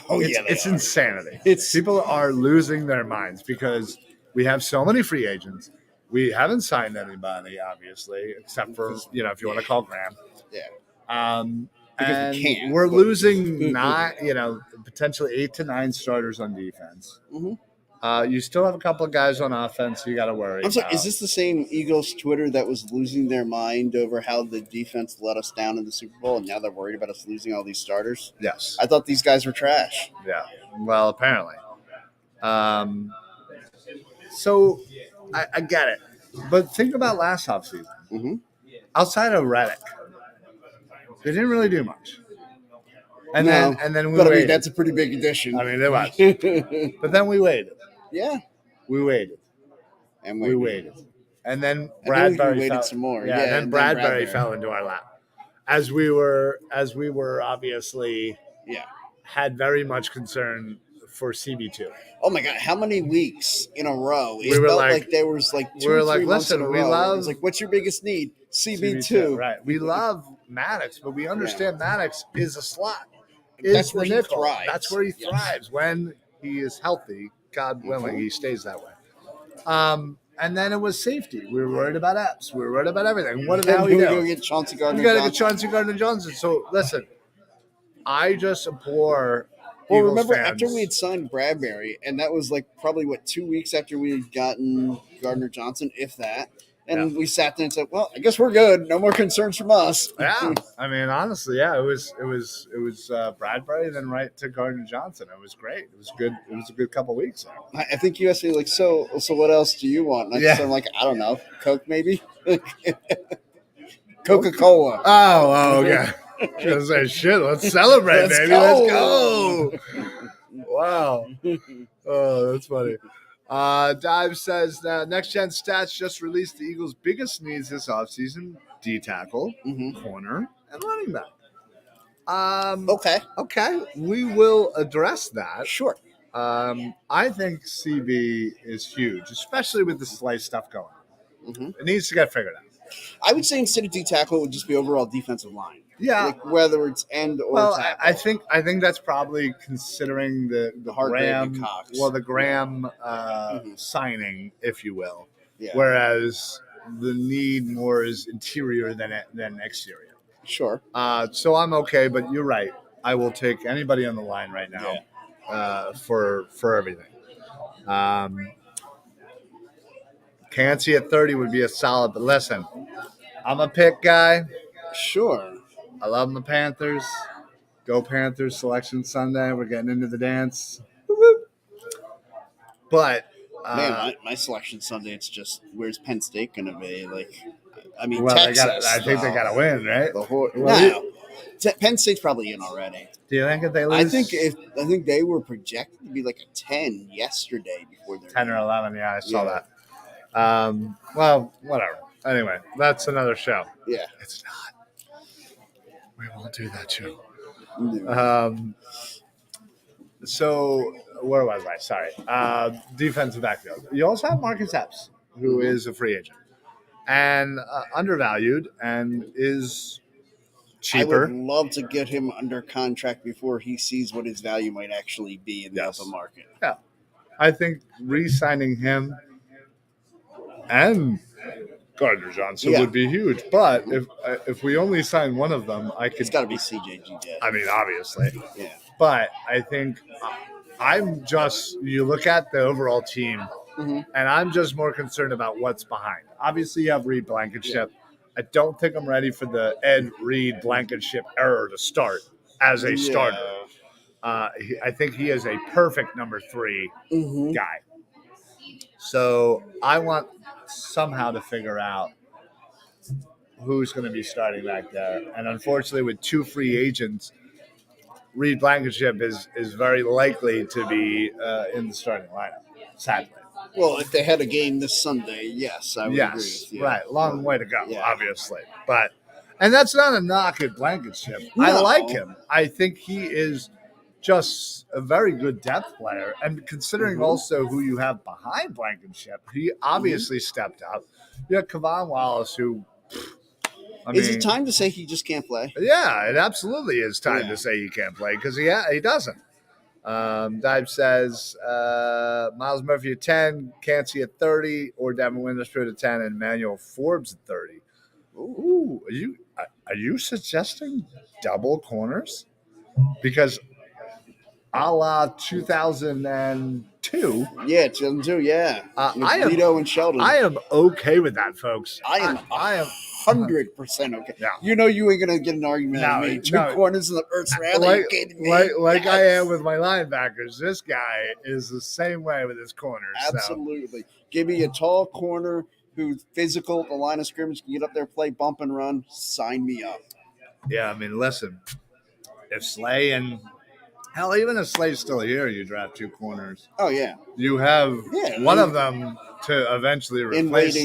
Oh it's insanity. People are losing their minds because we have so many free agents. We haven't signed anybody, obviously, except for if you want to call Graham. Yeah. Because we can't. We're losing potentially 8 to 9 starters on defense. Mm-hmm. You still have a couple of guys on offense you got to worry about. Is this the same Eagles Twitter that was losing their mind over how the defense let us down in the Super Bowl, and now they're worried about us losing all these starters? Yes. I thought these guys were trash. Yeah. Well, apparently. So I get it. But think about last offseason. Mm-hmm. Outside of Reddick, they didn't really do much. And then we waited. I mean, that's a pretty big addition. I mean, it was. But then we waited. Yeah. We waited. And we waited. And then Bradbury waited some more. Yeah, and then Bradbury fell into our lap. As we were obviously had very much concern for CB2. Oh my God! How many weeks in a row? It felt like there was like 2 or 3 months in a row. We love. It's like, what's your biggest need? CB2. Right. We love Maddox, but we understand Maddox is a slot. That's where he thrives. That's where he thrives when he is healthy. God willing, he stays that way. And then it was safety. We were worried about Epps. We were worried about everything. What did we do? Go get Chauncey Gardner. We got to get Chauncey Gardner-Johnson. So listen, I just implore. Well, Eagles remember fans, after we had signed Bradbury, and that was like probably 2 weeks after we had gotten Gardner Johnson, if that. And we sat there and said, "Well, I guess we're good. No more concerns from us." Yeah, I mean, honestly, it was Bradbury, then right to Gardner Johnson. It was great. It was good. It was a good couple weeks there. I think you asked me like, so what else do you want? And I'm like, I don't know, Coke maybe, Coca-Cola. Oh, okay. I was gonna say, shit. Let's celebrate, baby. Let's go. Wow. Oh, that's funny. Dive says Next Gen Stats just released the Eagles' biggest needs this offseason: D tackle, corner, and running back. Okay. We will address that. Sure. I think CB is huge, especially with the slice stuff going on. Mm-hmm. It needs to get figured out. I would say instead of D tackle, it would just be overall defensive line. Yeah, like whether it's end or tackle. I think that's probably considering the Graham, the Graham signing, if you will. Yeah. Whereas the need more is interior than exterior. Sure. So I'm okay, but you're right. I will take anybody on the line right now for everything. Cansey at 30 would be a solid, but listen, I'm a pick guy. Sure. I love the Panthers. Go Panthers, Selection Sunday. We're getting into the dance. Woo-hoo. But man, my Selection Sunday, it's just, where's Penn State going to be? Like, I mean, Texas. I think they got to win, right? Penn State's probably in already. Do you think if they lose? I think they were projected to be like a 10 yesterday before their 10 or 11. Yeah, I saw that. Well, whatever. Anyway, that's another show. Yeah, it's not. We won't do that show. No. So where was I? Sorry. Defensive backfield. You also have Marcus Epps, who is a free agent and undervalued and is I would cheaper. love to get him under contract before he sees what his value might actually be in the Yes. open market. Yeah. I think re-signing him and Gardner Johnson would be huge. But if we only sign one of them, I could. It's got to be CJGJ. I mean, obviously. Yeah. But I think I'm just. You look at the overall team, and I'm just more concerned about what's behind. Obviously, you have Reed Blankenship. I don't think I'm ready for the Ed Reed Blankenship error to start as a starter. I think he is a perfect number 3 guy. So I want somehow to figure out who's going to be starting back there. And unfortunately, with 2 free agents, Reed Blankenship is very likely to be in the starting lineup, sadly. Well, if they had a game this Sunday, yes, I would agree with you. Right. Long way to go, obviously. And that's not a knock at Blankenship. No. I like him. I think he is just a very good depth player. And considering also who you have behind Blankenship, he obviously stepped up. You have Kevon Wallace, who is it time to say he just can't play? Yeah, it absolutely is time to say he can't play because he doesn't. Dive says Miles Murphy at 10, Cansey at 30, or Devin Witherspoon at 10, and Emmanuel Forbes at 30. Ooh, are you suggesting double corners? Because a la 2002. Yeah, 2002, yeah. Lito and Sheldon. I am okay with that, folks. I am 100% okay. Yeah. You know you ain't going to get an argument out of me. 2 corners in the first round. Like I am with my linebackers. This guy is the same way with his corners. Absolutely. So. Give me a tall corner who's physical at the line of scrimmage, can get up there, play, bump, and run. Sign me up. Yeah, I mean, listen. If Slay and hell, even if Slay's still here, you draft 2 corners. Oh, yeah. You have one of them to eventually replace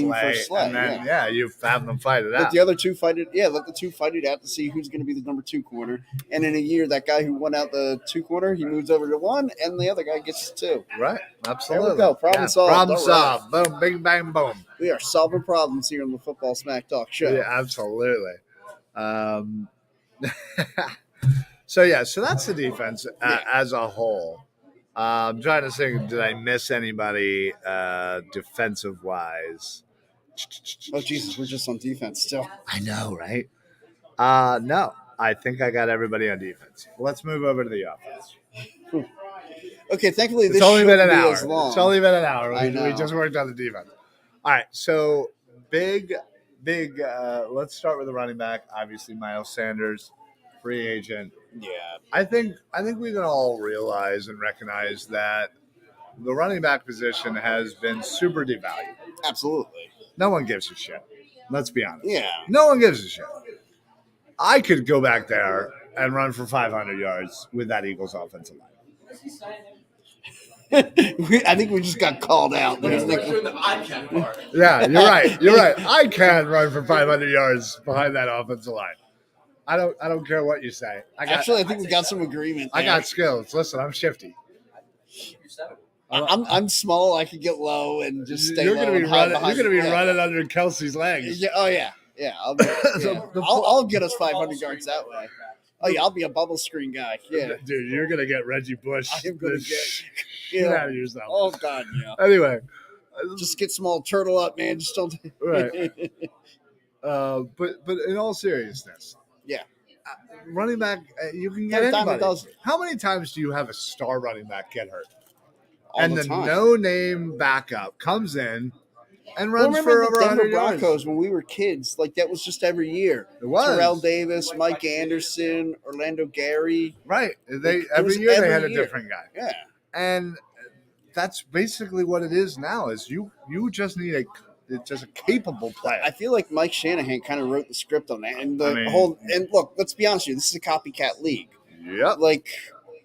Slay. And then, you have them fight it out. Let the other 2 fight it. Yeah, let the 2 fight it out to see who's going to be the number 2 corner. And in a year, that guy who won out the 2 corner, he moves over to 1, and the other guy gets 2. Right. Absolutely. There we go. Problem solved. Problem solved. Right. Boom, bing, bang, boom. We are solving problems here on the Football Smack Talk Show. Yeah, absolutely. So that's the defense as a whole. I'm trying to think, did I miss anybody defensive-wise? Oh, Jesus, we're just on defense still. I know, right? No, I think I got everybody on defense. Let's move over to the offense. Okay, thankfully it's only been an hour. As long. It's only been an hour. I know. We just worked on the defense. All right, so big. Let's start with the running back. Obviously, Miles Sanders, free agent. Yeah, I think we can all realize and recognize that the running back position has been super devalued. Absolutely. No one gives a shit. Let's be honest. Yeah. No one gives a shit. I could go back there and run for 500 yards with that Eagles offensive line. I think we just got called out. Yeah, you're right. You're right. I can run for 500 yards behind that offensive line. I don't care what you say. I think we got some agreement there. I got skills. Listen, I'm shifty. I'm small. I can get low and just stay You're low. You're gonna be running under Kelsey's legs. Yeah. Oh yeah. Yeah. I'll get us 500 yards that way. Oh yeah, I'll be a bubble screen guy. Yeah. Dude, you're gonna get Reggie Bush. I'm gonna get out of yourself. Oh God, yeah. Anyway, just get small turtle up, man. Just don't. Right. But in all seriousness. Yeah. Running back, you can get anybody. How many times do you have a star running back get hurt? All the time. No-name backup comes in and runs for over 100 yards. Broncos when we were kids, like that was just every year. It was. Terrell Davis, Mike Anderson, Orlando Gary. Right. Every year they had a different guy. Yeah. And that's basically what it is now. Is you just need just a capable player. I feel like Mike Shanahan kind of wrote the script on that, and and look, let's be honest with you, this is a copycat league. Yep. Like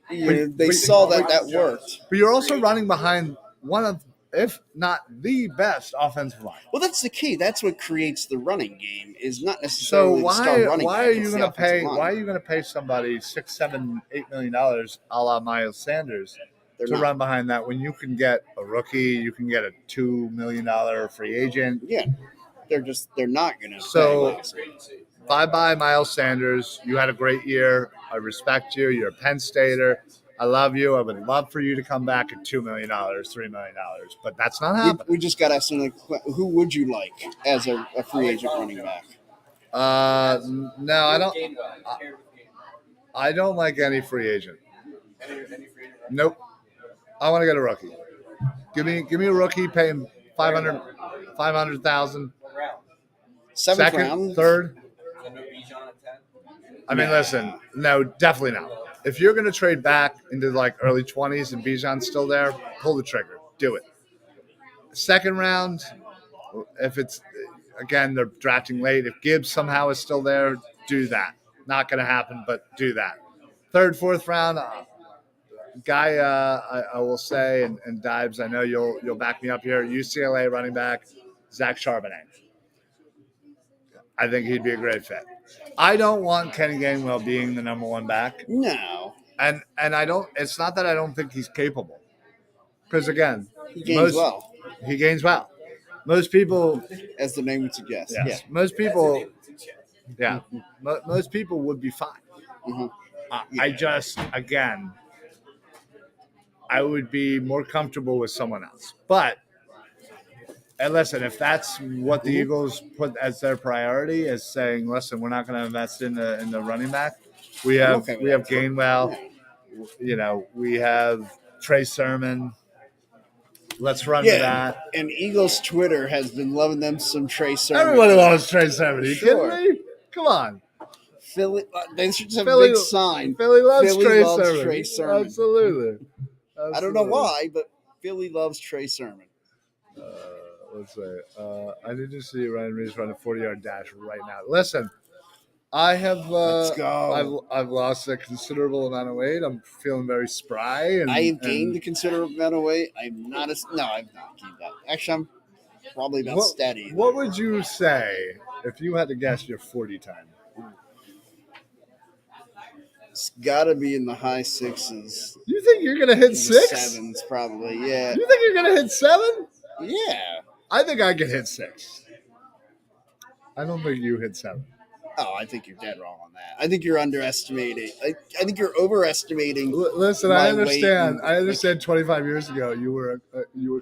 they saw that worked. But you're also running behind one of, if not the best offensive line. Well, that's the key. That's what creates the running game. Is not necessarily the star running. Why are you going to pay? Why are you going to pay somebody $6, $7, $8 million, a la Miles Sanders, to run behind that when you can get a rookie, you can get a $2 million free agent. Yeah, they're not going to. So bye, Miles Sanders. You had a great year. I respect you. You're a Penn Stater. I love you. I would love for you to come back at $2 million, $3 million, but that's not happening. We just got to ask them, who would you like as a free agent running back? No, I don't. I don't like any free agent. Nope. I want to get a rookie. Give me a rookie. Pay him 500,000. Seventh Second, round, third. I mean, listen. No, definitely not. If you're going to trade back into like early 20s and Bijan's still there, pull the trigger. Do it. Second round, if it's, again, they're drafting late. If Gibbs somehow is still there, do that. Not going to happen, but do that. Third, fourth round, guy, I will say, and Dives, I know you'll back me up here. UCLA running back, Zach Charbonnet. I think he'd be a great fit. I don't want Kenny Gainwell being the number one back. No. And I don't. It's not that I don't think he's capable, because again, he gains well. He gains well. Most people, as the name would suggest, yes, yeah. Most people, yeah, most people would be fine. Mm-hmm. I just, again, I would be more comfortable with someone else. But, and listen, if that's what the Eagles put as their priority, is saying, listen, we're not going to invest in the running back. We have Gainwell. You know, we have Trey Sermon. Let's run with that. And Eagles Twitter has been loving them some Trey Sermon. Everybody loves Trey Sermon. Are you kidding me? Come on. Philly, they should just have a big sign. Philly loves Trey Sermon. Absolutely. I don't know why, but Philly loves Trey Sermon. Let's say, I need to see Ryan Reis run a 40-yard dash right now. Listen, I have let's go. I've lost a considerable amount of weight. I'm feeling very spry. And I've gained a considerable amount of weight. I've not gained that. Actually, I'm probably about steady. What would you say if you had to guess your 40 time? It's got to be in the high sixes. You think you're gonna hit 6? 7s, probably. Yeah. You think you're gonna hit 7? Yeah. I think I could hit 6. I don't think you hit 7. Oh, I think you're dead wrong on that. I think you're underestimating. I think you're overestimating. Listen, I understand. I understand. 25 years ago, you were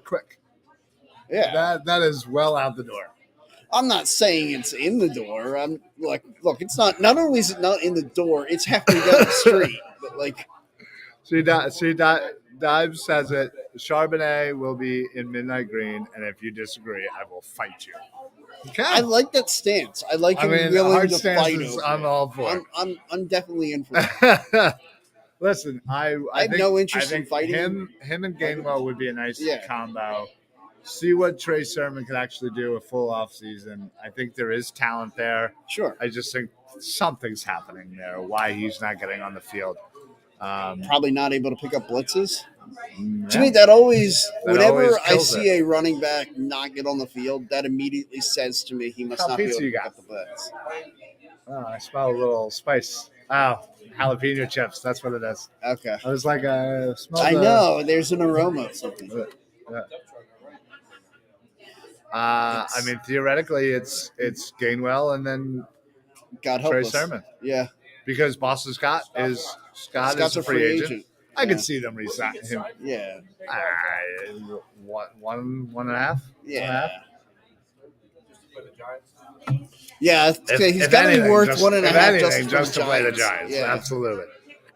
quick. Yeah, that is well out the door. I'm not saying it's in the door. I'm like, look, it's not. Not only is it not in the door, it's halfway down the street. But like, Dives says it. Charbonnet will be in midnight green, and if you disagree, I will fight you. Okay. I like that stance. I like him willing to fight over. I'm all for it. I'm definitely in for it. Listen, I have no interest in fighting him and Gainwell would be a nice combo. See what Trey Sermon can actually do a full off season. I think there is talent there. Sure. I just think something's happening there. Why he's not getting on the field. Probably not able to pick up blitzes. Yeah. To me, whenever I see a running back not get on the field, that immediately says to me he must not be able to pick up the blitz. Oh, I smell a little spice. Oh, jalapeno chips. That's what it is. Okay. I was like, I know. There's an aroma of something. Yeah. I mean, theoretically, it's Gainwell and then Trey Sermon. Yeah. Because Boston Scott is a free agent. I could see them resign him. Yeah. 1.5. Yeah. Yeah, he's got to be worth 1.5 just to play the Giants. Yeah. Absolutely.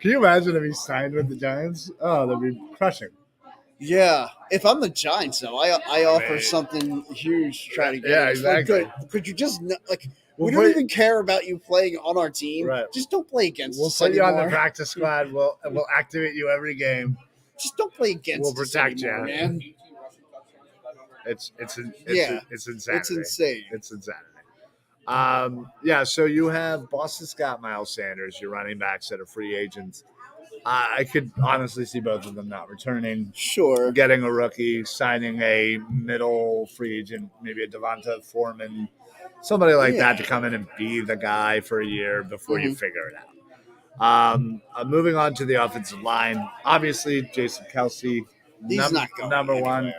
Can you imagine if he signed with the Giants? Oh, that'd be crushing. Yeah, if I'm the Giants, though, I offer something huge to try to get. Yeah, exactly. Like, could you just we don't even care about you playing on our team. Right. Just don't play against us. We'll put you on the practice squad. We'll activate you every game. Just don't play against us. We'll protect you, man. It's insanity. It's insane. It's insanity. So you have Boston Scott, Miles Sanders, your running backs that are free agents. I could honestly see both of them not returning. Sure. Getting a rookie, signing a middle free agent, maybe a Devonta Foreman, somebody like that to come in and be the guy for a year before you figure it Moving on to the offensive line, obviously Jason Kelsey, He's not going number anywhere. one.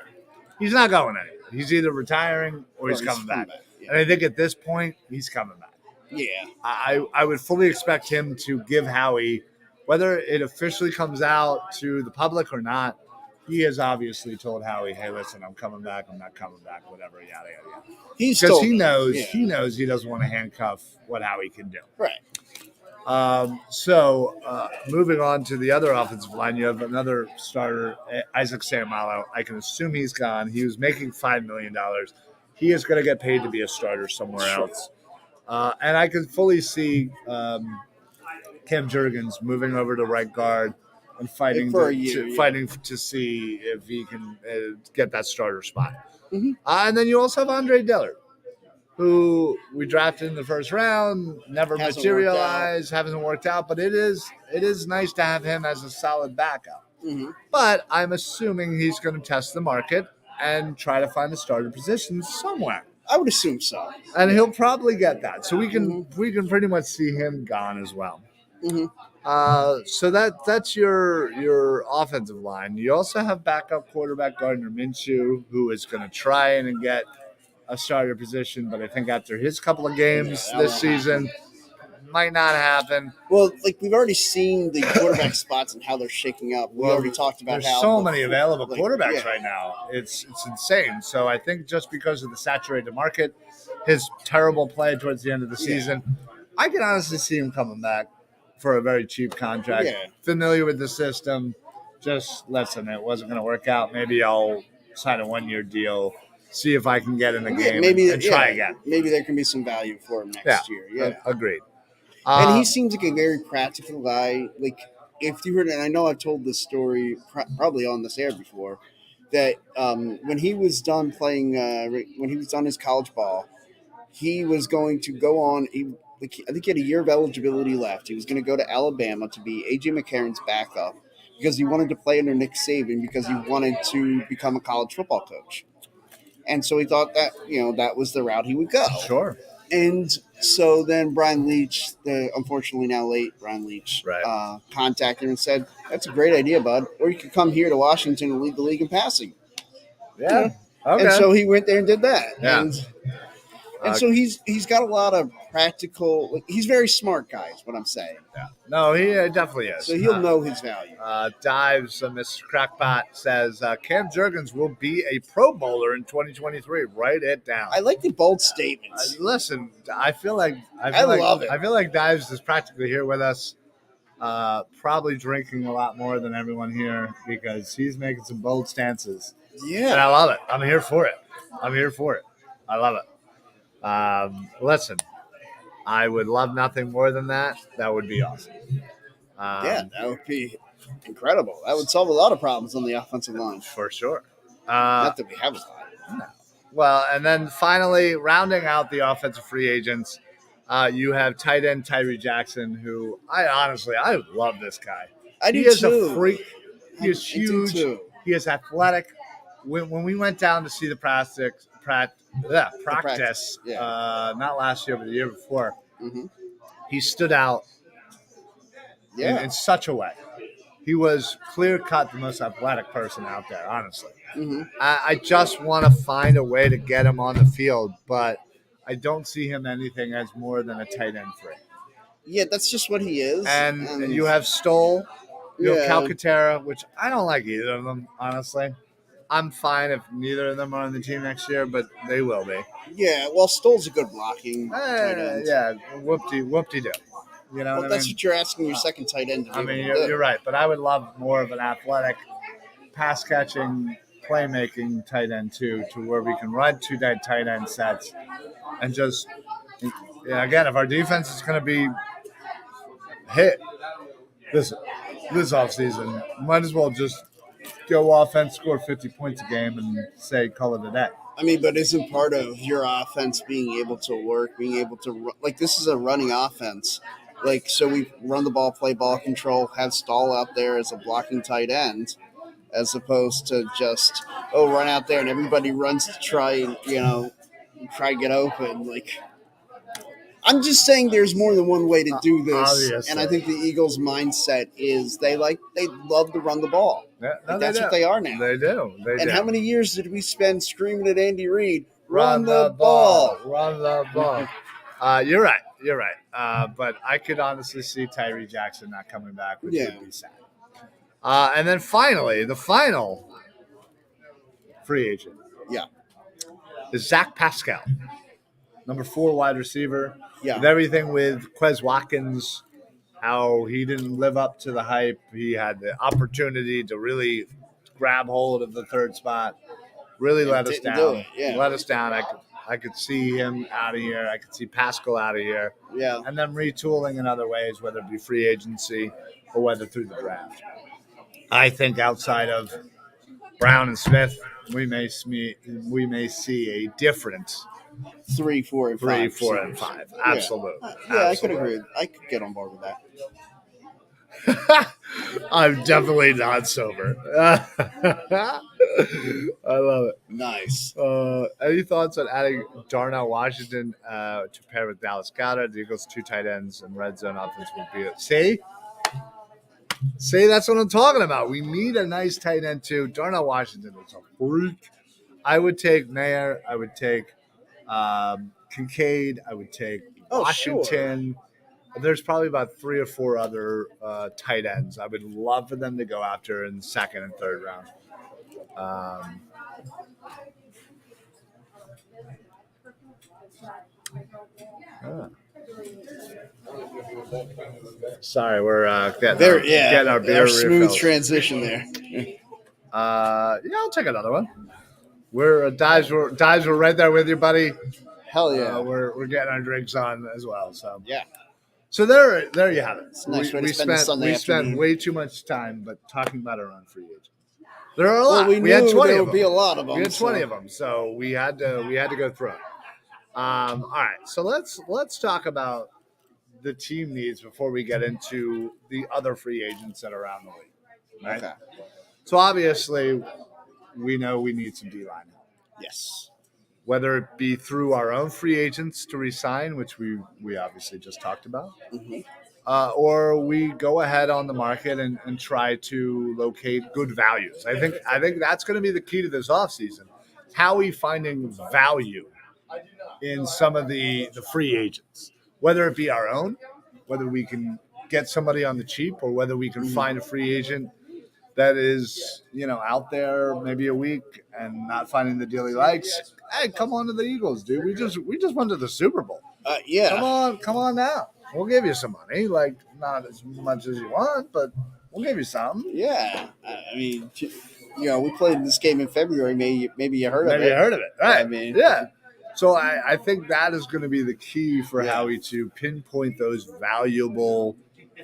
He's not going anywhere. He's either retiring or he's coming back. Yeah. And I think at this point, he's coming back. Yeah. I would fully expect him to give Howie, whether it officially comes out to the public or not, he has obviously told Howie, "Hey, listen, I'm coming back. I'm not coming back. Whatever, yada yada yada." Because he knows he doesn't want to handcuff what Howie can do. Right. Moving on to the other offensive line, you have another starter, Isaac Seumalo. I can assume he's gone. He was making $5 million. He is going to get paid to be a starter somewhere else. And I can fully see Cam Jurgens moving over to right guard and fighting to see if he can get that starter spot. Mm-hmm. And then you also have Andre Dillard, who we drafted in the first round, never materialized, hasn't worked out. But it is nice to have him as a solid backup. Mm-hmm. But I'm assuming he's going to test the market and try to find a starter position somewhere. I would assume so, and he'll probably get that. So we can pretty much see him gone as well. Mm-hmm. So that's your offensive line. You also have backup quarterback Gardner Minshew, who is going to try and get a starter position, but I think after his couple of games this season, might not happen. Well, like we've already seen the quarterback spots and how they're shaking up. We already talked about there's how so many available quarterbacks right now. It's insane. So I think just because of the saturated market, his terrible play towards the end of the season, I can honestly see him coming back for a very cheap contract. Yeah. Familiar with the system. Just listen, it wasn't going to work out. Maybe I'll sign a 1-year deal. See if I can get in the game and try again. Maybe there can be some value for him next year. Yeah, agreed. And he seems like a very practical guy. Like if you heard, and I know I've told this story probably on this air before, that when he was done playing, when he was done his college ball, he was going to go on. I think he had a year of eligibility left. He was going to go to Alabama to be A.J. McCarron's backup because he wanted to play under Nick Saban because he wanted to become a college football coach. And so he thought that, that was the route he would go. Sure. And so then Brian Leach, the unfortunately now late Brian Leach, contacted him and said, "That's a great idea, bud. Or you could come here to Washington and lead the league in passing." Yeah. Okay. And so he went there and did that. Yeah. And so he's got a lot of practical. He's very smart, guy, is what I'm saying. Yeah. No, he definitely is. So he'll know his value. Dives, Mr. Crackpot says Cam Jurgens will be a Pro Bowler in 2023. Write it down. I like the bold statements. Listen, I feel like love it. I feel like Dives is practically here with us, probably drinking a lot more than everyone here because he's making some bold stances. Yeah, and I love it. I'm here for it. I love it. Listen, I would love nothing more than that. That would be awesome. That would be incredible. That would solve a lot of problems on the offensive line. For sure. Not that we have a lot. No. Well, and then finally, rounding out the offensive free agents, you have tight end Tyree Jackson, who I love this guy. He is a freak. He is huge. He is athletic. When we went down to see the practice, not last year, but the year before, he stood out in such a way. He was clear-cut the most athletic person out there, honestly. I just want to find a way to get him on the field, but I don't see him anything as more than a tight end 3. Yeah, that's just what he is. And you have Stoll, you have Calcaterra, which I don't like either of them, honestly. I'm fine if neither of them are on the team next year, but they will be. Yeah, well, Stoll's a good blocking tight end. Yeah, whoop-de-doo. You know that's what you're asking your second tight end to do. I mean, you're right, but I would love more of an athletic, pass-catching, playmaking tight end, too, to where we can run 2 tight end sets and just, again, if our defense is going to be hit this offseason, might as well just go offense, score 50 points a game, and say call it a day. I mean, but isn't part of your offense being able to work, being able to run? Like, this is a running offense. Like, so we run the ball, play ball control, have Stoll out there as a blocking tight end, as opposed to just, run out there and everybody runs to try and, try to get open. Like, I'm just saying there's more than one way to do this. Obviously. And I think the Eagles' mindset is they love to run the ball. Yeah, no, that's what they are now. They do. And how many years did we spend screaming at Andy Reid, run the ball. Run the ball. You're right. But I could honestly see Tyree Jackson not coming back, which would be sad. And then finally, the final free agent. Yeah. Is Zach Pascal, number 4 wide receiver. Yeah. With everything with Quez Watkins, how he didn't live up to the hype. He had the opportunity to really grab hold of the 3rd spot. Really let us down. Let us down. I could see him out of here. I could see Pascal out of here. Yeah. And then retooling in other ways, whether it be free agency or whether through the draft. I think outside of Brown and Smith, we may see a different 3, 4, and 5. 3, 4, and 5. Absolutely. I could agree. I could get on board with that. I'm definitely not sober. I love it. Nice. Any thoughts on adding Darnell Washington to pair with Dallas Goedert? The Eagles' 2 tight ends and red zone offense would be it. See, that's what I'm talking about. We need a nice tight end too. Darnell Washington is a freak. I would take Nair. I would take Kincaid. I would take Washington. Sure. There's probably about 3 or 4 other tight ends I would love for them to go after in the 2nd and 3rd round. Sorry, we're getting our beer. Our smooth transition there. I'll take another one. We're dives were right there with you, buddy. Hell yeah. We're getting our drinks on as well. So yeah. So there you have it. It's a nice way to spend the Sunday afternoon. Spent way too much time, but talking about our own free agents. There are a lot. We had 20 there of would be a lot of them. We had 20 of them, so we had to go through it. All right, so let's talk about the team needs before we get into the other free agents that are around the league. Right? Okay. So obviously, we know we need some D-line help. Yes. Whether it be through our own free agents to resign, which we obviously just talked about, or we go ahead on the market and try to locate good values. I think that's going to be the key to this offseason. How are we finding value in some of the free agents, whether it be our own, whether we can get somebody on the cheap, or whether we can find a free agent that is, out there maybe a week and not finding the deal he likes. Hey, come on to the Eagles, dude. We just went to the Super Bowl. Yeah. Come on now. We'll give you some money, like not as much as you want, but we'll give you some. Yeah. I mean, we played this game in February. Maybe you heard of it. Maybe you heard of it, right? I mean, yeah. So I think that is going to be the key for Howie to pinpoint those valuable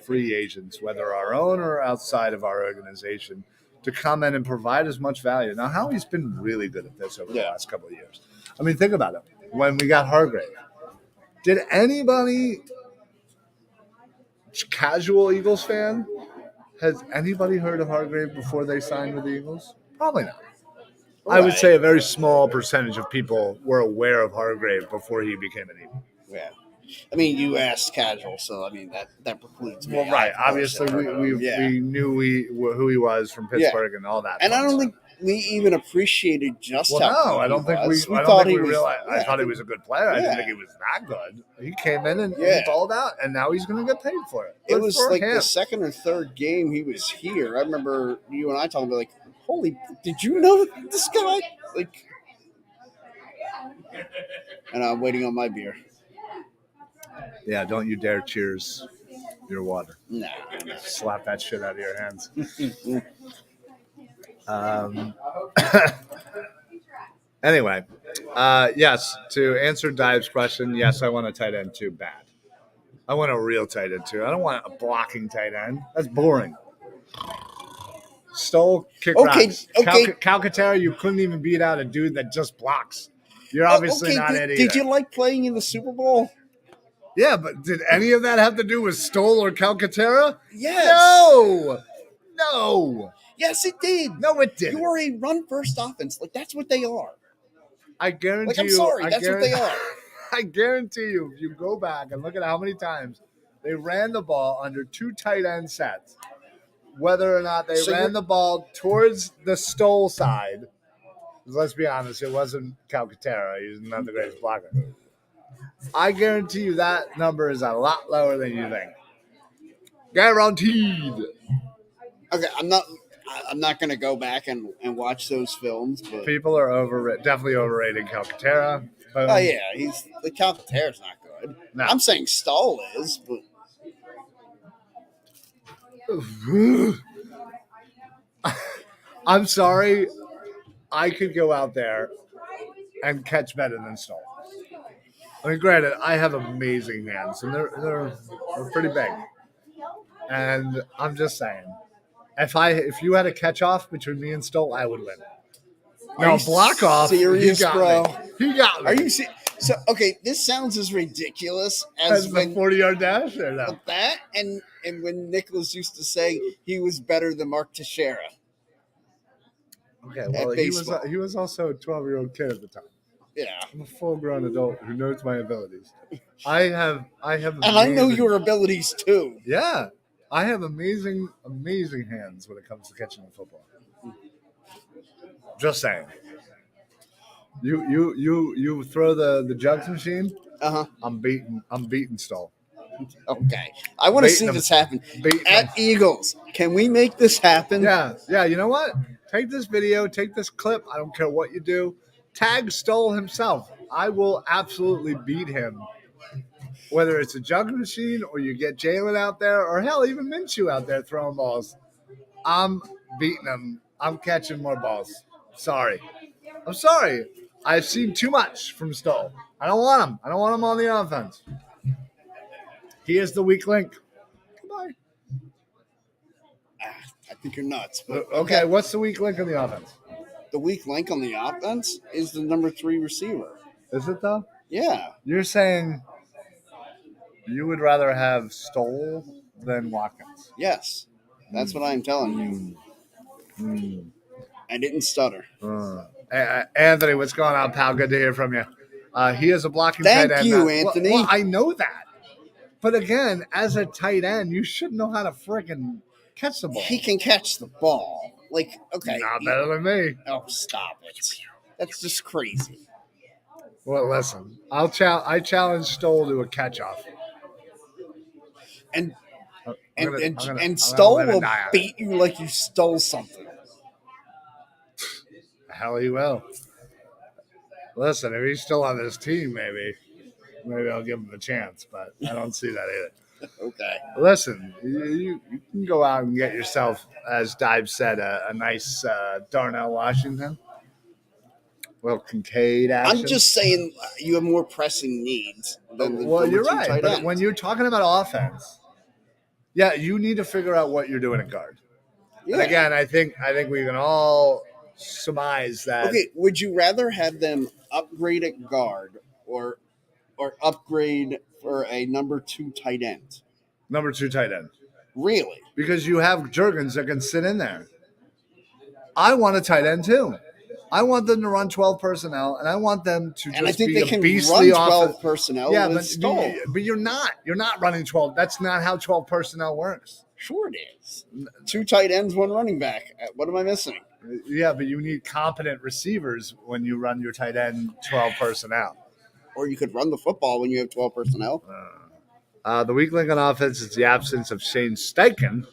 free agents, whether our own or outside of our organization, to come in and provide as much value. Now, Howie's been really good at this over the last couple of years. I mean, think about it. When we got Hargrave, did anybody, casual Eagles fan, has anybody heard of Hargrave before they signed with the Eagles? Probably not. Right. I would say a very small percentage of people were aware of Hargrave before he became an Eagle. Yeah. I mean, you asked casual, so I mean that precludes me. Well, right. Obviously, we knew who he was from Pittsburgh and all that. And I don't think we even appreciated just how good I don't think he was. I thought he realized. I thought he was a good player. I didn't think he was that good. He came in and he balled out, and now he's going to get paid for it. It was like the 2nd or 3rd game he was here. I remember you and I talking about, like, holy, did you know this guy? Like, and I'm waiting on my beer. Yeah, don't you dare cheers your water. Nah. Slap that shit out of your hands. Anyway, yes, to answer Dive's question, yes, I want a tight end too bad. I want a real tight end too. I don't want a blocking tight end. That's boring. Stole kick rocks. Calcaterra, you couldn't even beat out a dude that just blocks. You're obviously not it either. Did you like playing in the Super Bowl? Yeah, but did any of that have to do with Stoll or Calcaterra? Yes. No. Yes, it did. No, it didn't. You are a run-first offense. Like, that's what they are. I guarantee I'm sorry. That's what they are. I guarantee you, if you go back and look at how many times they ran the ball under 2 tight end sets, whether or not they ran the ball towards the Stoll side, let's be honest, it wasn't Calcaterra. He's not the greatest blocker. I guarantee you that number is a lot lower than you think. Guaranteed. Okay, I'm not going to go back and watch those films, but people are definitely overrating Calcaterra. Oh yeah, the Calcaterra's not good. No. I'm saying Stahl is, but I'm sorry. I could go out there and catch better than Stahl. I mean, granted, I have amazing hands, and they're pretty big. And I'm just saying, if you had a catch off between me and Stoll, I would win. No, block off. Serious, he got bro? Me. He got me. Are you serious? So okay, this sounds as ridiculous as the 40-yard dash. Or no? That and when Nicholas used to say he was better than Mark Teixeira. Okay, well, he was also a 12-year-old kid at the time. Yeah, I'm a full-grown adult who knows my abilities. I have, and I know your abilities too. Yeah, I have amazing hands when it comes to catching the football. Just saying. You throw the jugs machine. I'm beating Stoll. Okay, I want to see this happen at Eagles. Can we make this happen? Yeah. You know what? Take this video, take this clip. I don't care what you do. Tag Stoll himself. I will absolutely beat him. Whether it's a jug machine or you get Jalen out there, or hell, even Minshew out there throwing balls, I'm beating him. I'm catching more balls. I'm sorry. I've seen too much from Stoll. I don't want him. I don't want him on the offense. He is the weak link. Goodbye. I think you're nuts. But okay, what's the weak link on the offense? The weak link on the offense is the number 3 receiver. Is it though? Yeah. You're saying you would rather have Stoll than Watkins? Yes. That's what I'm telling you. I didn't stutter. Anthony, what's going on, pal? Good to hear from you. He is a blocking tight end. Thank you, Anthony. Well, I know that. But again, as a tight end, you should know how to freaking catch the ball. He can catch the ball. Like, okay. Not better than me. Oh, stop it. That's just crazy. Well, listen, I challenge Stoll to a catch-off. And Stoll will beat you like you stole something. Hell, he will. Listen, if he's still on this team, maybe I'll give him a chance, but I don't see that either. Okay. Listen, you can go out and get yourself, as Dive said, a nice Darnell Washington. Well, Kincaid action. I'm just saying you have more pressing needs than the you're right. But when you're talking about offense, yeah, you need to figure out what you're doing at guard. Yeah. And again, I think we can all surmise that. Okay, would you rather have them upgrade at guard or upgrade for a number 2 tight end? Number 2 tight end. Really? Because you have Juergens that can sit in there. I want a tight end too. I want them to run 12 personnel, and I want them to just be a beastly run 12 personnel. Yeah, but you're not. You're not running 12. That's not how 12 personnel works. Sure it is. 2 tight ends, 1 running back. What am I missing? Yeah, but you need competent receivers when you run your tight end 12 personnel. Or you could run the football when you have 12 personnel. The weak link on offense is the absence of Shane Steichen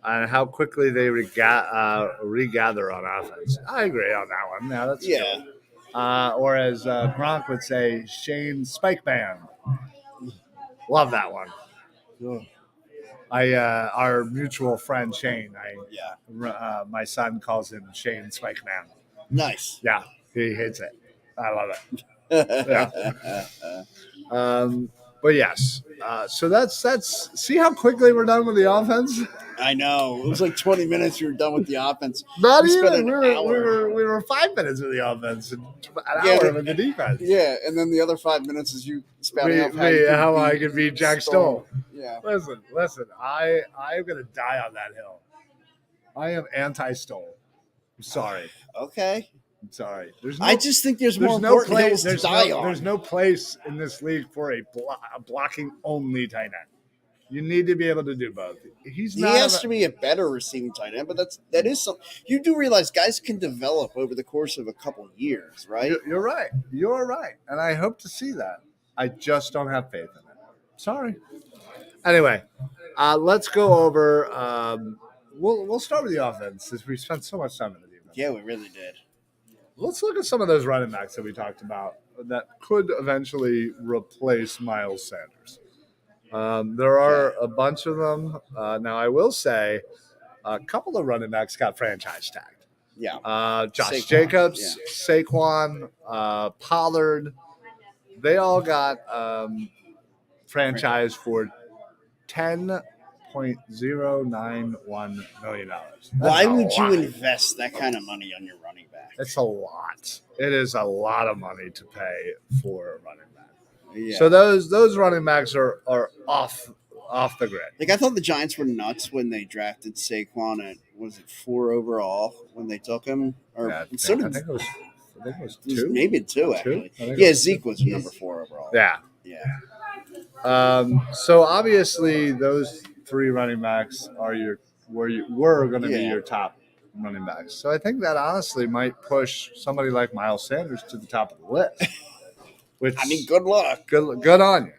and how quickly they regather on offense. I agree on that one. Yeah, that's good. Or as Gronk would say, Shane Spikeman. Love that one. Our mutual friend Shane. My son calls him Shane Spikeman. Nice. Yeah, he hates it. I love it. Yeah. But yes, so that's. See how quickly we're done with the offense. I know it was like 20 minutes. You were done with the offense. Not even. We were 5 minutes with the offense and an hour with the defense. Yeah, and then the other 5 minutes is you spouting out how I can beat Jack Stoll. Yeah. Listen. I'm gonna die on that hill. I am anti-Stoll. I'm sorry. Okay. I'm sorry. I just think there's more important hills to die on. There's no place in this league for a blocking only tight end. You need to be able to do both. He has to be a better receiving tight end, but that is something you do realize guys can develop over the course of a couple of years, right? You're right. You're right, and I hope to see that. I just don't have faith in it. Sorry. Anyway, let's go over. We'll start with the offense since we spent so much time in the defense. Yeah, we really did. Let's look at some of those running backs that we talked about that could eventually replace Miles Sanders. There are a bunch of them. Now, I will say a couple of running backs got franchise tagged. Yeah. Josh Jacobs, Saquon, Pollard, they all got franchise for $10.091 million. Why would you invest that kind of money on your running back? It's a lot. It is a lot of money to pay for a running back. Yeah. So those running backs are off the grid. Like I thought the Giants were nuts when they drafted Saquon at was it 4 overall when they took him? Or I think it was 2. Maybe 2 actually. Yeah, Zeke was number 4 overall. Yeah. So obviously those 3 running backs are were going to be your top running backs. So I think that honestly might push somebody like Miles Sanders to the top of the list. Which I mean, good luck. Good on you.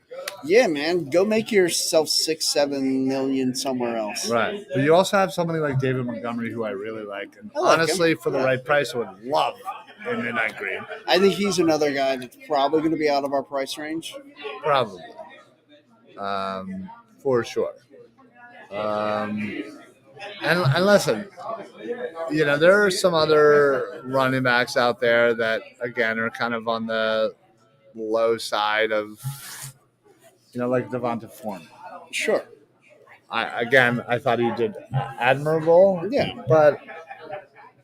Yeah, man. Go make yourself 6-7 million somewhere else. Right. But you also have somebody like David Montgomery who I really like. And honestly, for the right price, I would love in Midnight Green. I think he's another guy that's probably going to be out of our price range. Probably. For sure. And listen, there are some other running backs out there that, again, are kind of on the low side of, like Devonta Foreman. Sure. I thought he did admirable. Yeah. But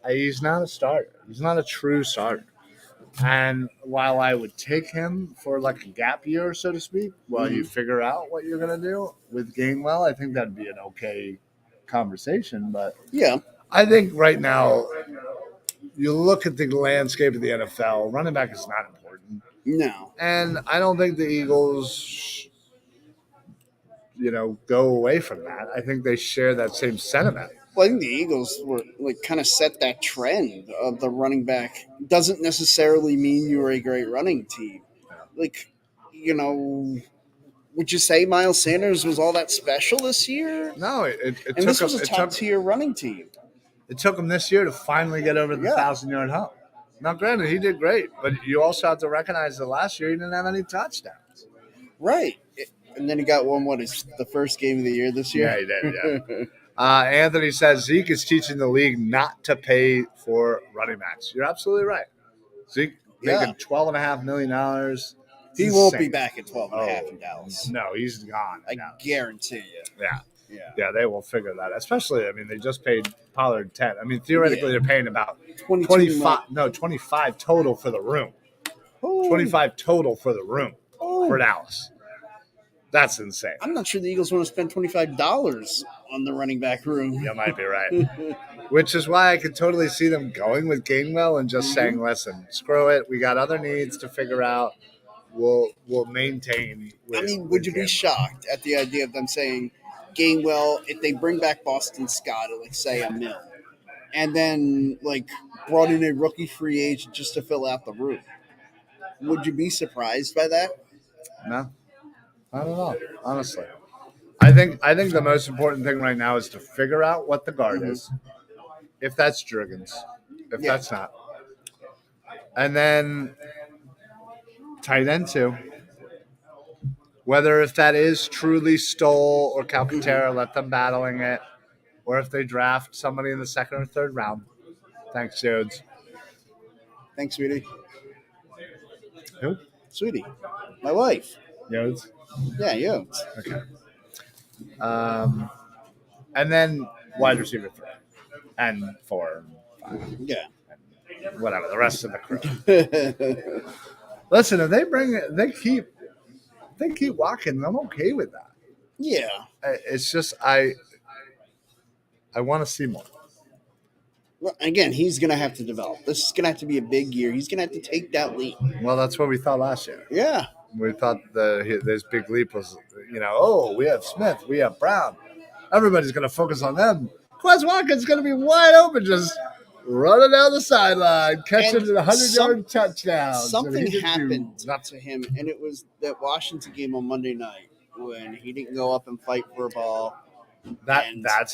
he's not a starter. He's not a true starter. And while I would take him for like a gap year, so to speak, while you figure out what you're going to do with Gainwell, I think that'd be an okay conversation. But yeah, I think right now, you look at the landscape of the NFL, running back is not important. No. And I don't think the Eagles, go away from that. I think they share that same sentiment. Well, I think the Eagles were kind of set that trend of the running back doesn't necessarily mean you're a great running team. Would you say Miles Sanders was all that special this year? No, this was a top-tier running team. It took him this year to finally get over the 1,000-yard hump. Now, granted, he did great, but you also have to recognize that last year he didn't have any touchdowns. Right. And then he got one, the first game of the year this year? Yeah, he did, yeah. Anthony says Zeke is teaching the league not to pay for running backs. You're absolutely right. Zeke making $12.5 million. He won't be back at 12.5 in Dallas. No, he's gone. I guarantay you. Yeah, they will figure that. Especially, they just paid Pollard 10. Theoretically, they're paying about 25 total for the room. Ooh. 25 total for the room for Dallas. That's insane. I'm not sure the Eagles want to spend $25 on the running back room. You might be right. Which is why I could totally see them going with Gainwell and just saying, listen, screw it. We got other needs to figure out. We'll maintain. Would you be shocked at the idea of them saying Gainwell, if they bring back Boston Scott at, say, $1 million, and then, brought in a rookie free agent just to fill out the room? Would you be surprised by that? No. I don't know, honestly. I think the most important thing right now is to figure out what the guard is. If that's Jurgens. If that's not. And then tight end 2. Whether if that is truly Stoll or Calcaterra, let them battling it. Or if they draft somebody in the 2nd or 3rd round. Thanks, Jodes. Thanks, sweetie. Who? Sweetie. My wife. Jodes? Yeah, you. Okay. And then wide receiver 3 and 4 and 5. Yeah. And whatever, the rest of the crew. Listen, if they keep walking, I'm okay with that. Yeah. It's just I want to see more. Well, again, he's going to have to develop. This is going to have to be a big year. He's going to have to take that leap. Well, that's what we thought last year. Yeah. We thought this big leap was, we have Smith, we have Brown. Everybody's going to focus on them. Quez Watkins is going to be wide open, just running down the sideline, catching 100-yard touchdowns. Something happened to him, and it was that Washington game on Monday night when he didn't go up and fight for a ball. That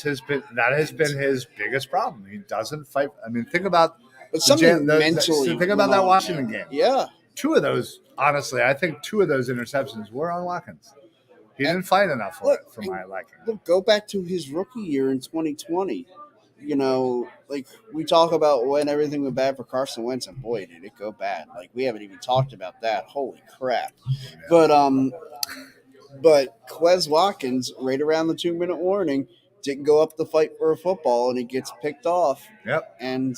has been his biggest problem. He doesn't fight. I mean, think about mentally. Think about that Washington game. Yeah. Two of those, honestly, I think two of those interceptions were on Watkins. He didn't fight enough for my liking. Look, go back to his rookie year in 2020. Like we talk about when everything went bad for Carson Wentz, and boy, did it go bad. Like we haven't even talked about that. Holy crap! Yeah. But Quez Watkins, right around the 2-minute warning, didn't go up to fight for a football, and he gets picked off. Yep. And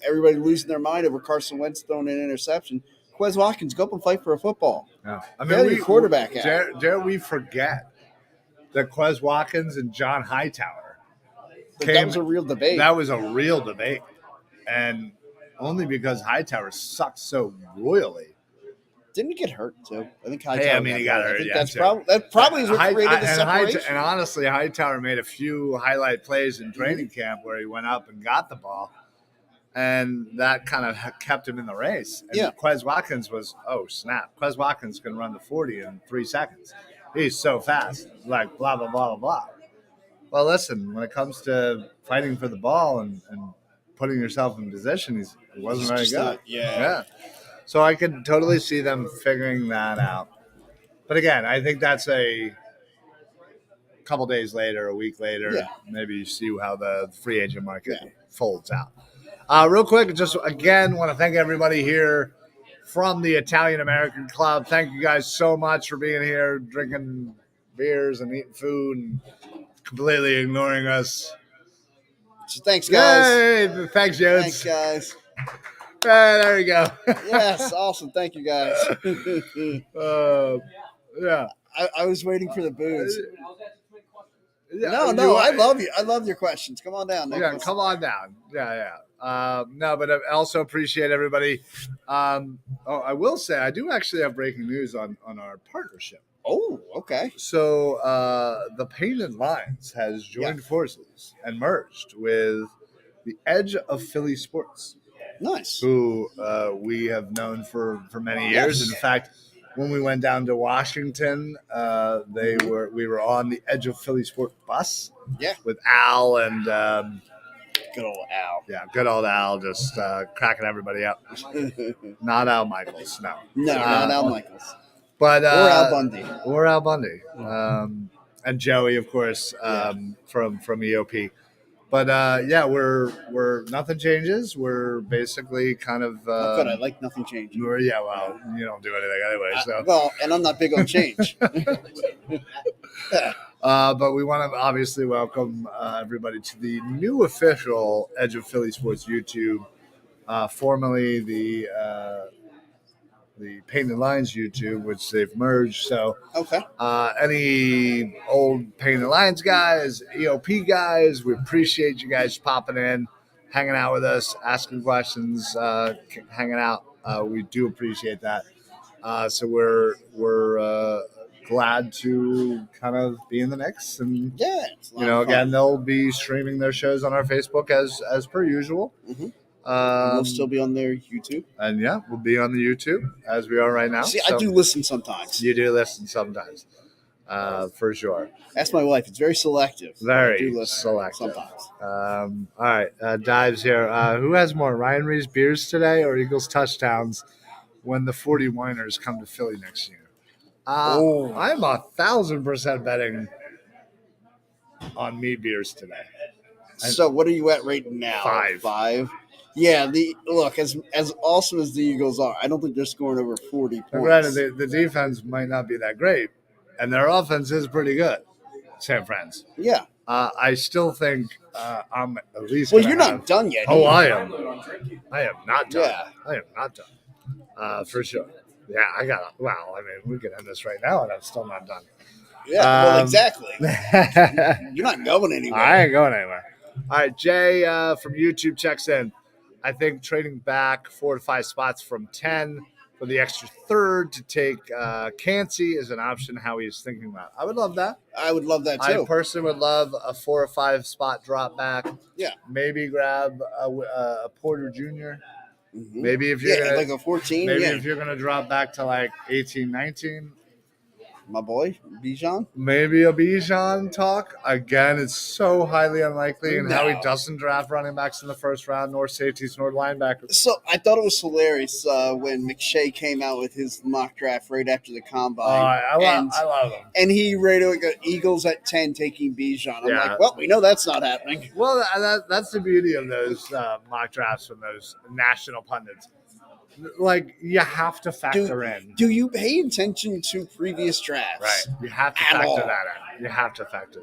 everybody losing their mind over Carson Wentz throwing an interception. Quez Watkins, go up and fight for a football. No. I mean, we quarterback out. Dare we forget that Quez Watkins and John Hightower that was a real debate. That was a real debate. And only because Hightower sucked so royally. Didn't he get hurt too? I think Hightower. He got hurt. That probably is what created the separation. And honestly, Hightower made a few highlight plays in training camp where he went up and got the ball, and that kind of kept him in the race. And Quez Watkins was snap. Quez Watkins can run the 40 in 3 seconds. He's so fast. Like blah blah blah blah blah. Well, listen, when it comes to fighting for the ball and putting yourself in position, he wasn't very good. Yeah. So I could totally see them figuring that out. But again, I think that's a couple days later, a week later, maybe you see how the free agent market folds out. Real quick, just again, want to thank everybody here from the Italian American Club. Thank you guys so much for being here, drinking beers and eating food and completely ignoring us. So thanks, guys. Yay! Thanks, Jones. Thanks, guys. There you go. Yes, awesome. Thank you, guys. Yeah. I was waiting for the booze. No, I love you. I love your questions. Come on down, Nicholas. Yeah, come on down. Yeah. No, but I also appreciate everybody. I will say I do actually have breaking news on our partnership. Oh, okay. So the Painted Lines has joined forces and merged with the Edge of Philly Sports. Nice. Who we have known for many years. Yes. In fact, when we went down to Washington, we were on the Edge of Philly Sport bus. Yeah. With Al and good old Al. Yeah, good old Al, just cracking everybody up. Not Al Michaels, no. No, not Al Michaels. But or Al Bundy. And Joey, of course, from EOP. But we're nothing changes. We're basically kind of. Good. I like nothing changes. Well, you don't do anything anyway. So and I'm not big on change. But we want to obviously welcome everybody to the new official Edge of Philly Sports YouTube, formerly the Painted Lines YouTube, which they've merged. So, any old Painted Lines guys, EOP guys, we appreciate you guys popping in, hanging out with us, asking questions, hanging out. We do appreciate that. So we're glad to kind of be in the mix, and again, they'll be streaming their shows on our Facebook as per usual. Mm-hmm. We'll still be on their YouTube. And we'll be on the YouTube as we are right now. See, I do listen sometimes. You do listen sometimes, for sure. Ask my wife. It's very selective. Very selective. Sometimes. All right, Dives here. Who has more, Ryan Reis beers today or Eagles touchdowns when the 40 Winers come to Philly next year? I'm 1,000% betting on me beers today. So what are you at right now? 5. Yeah, as awesome as the Eagles are, I don't think they're scoring over 40 points. Granted, the defense might not be that great, and their offense is pretty good. San Fran's. Yeah. I still think I'm at least. Well, you're not done yet. Oh, I am. I am not done. Yeah. I am not done. For sure. Yeah, I got. Well, I mean, we could end this right now, and I'm still not done. Yeah. Well, exactly. You're not going anywhere. I ain't going anywhere. All right, Jay from YouTube checks in. I think trading back 4 to 5 spots from 10 for the extra third to take Cansey is an option. How he's thinking about. I would love that. I would love that I too. personally would love a 4 or 5 spot drop back. Yeah. Maybe grab a Porter Jr. Mm-hmm. Maybe if you're gonna, like a 14. maybe yeah. if you're gonna drop back to like 18, 19. My boy Bijan. Maybe a Bijan talk. Again, it's so highly unlikely in how he doesn't draft running backs in the first round, nor safeties, nor linebackers. So I thought it was hilarious when McShay came out with his mock draft right after the combine. I love him. And he rated got Eagles at 10 taking Bijan. I'm Yeah. like, well, we know that's not happening. Well, that's the beauty of those mock drafts from those national pundits. Like, you have to factor in. Do you pay attention to previous drafts? Right. You have to factor that in. You have to factor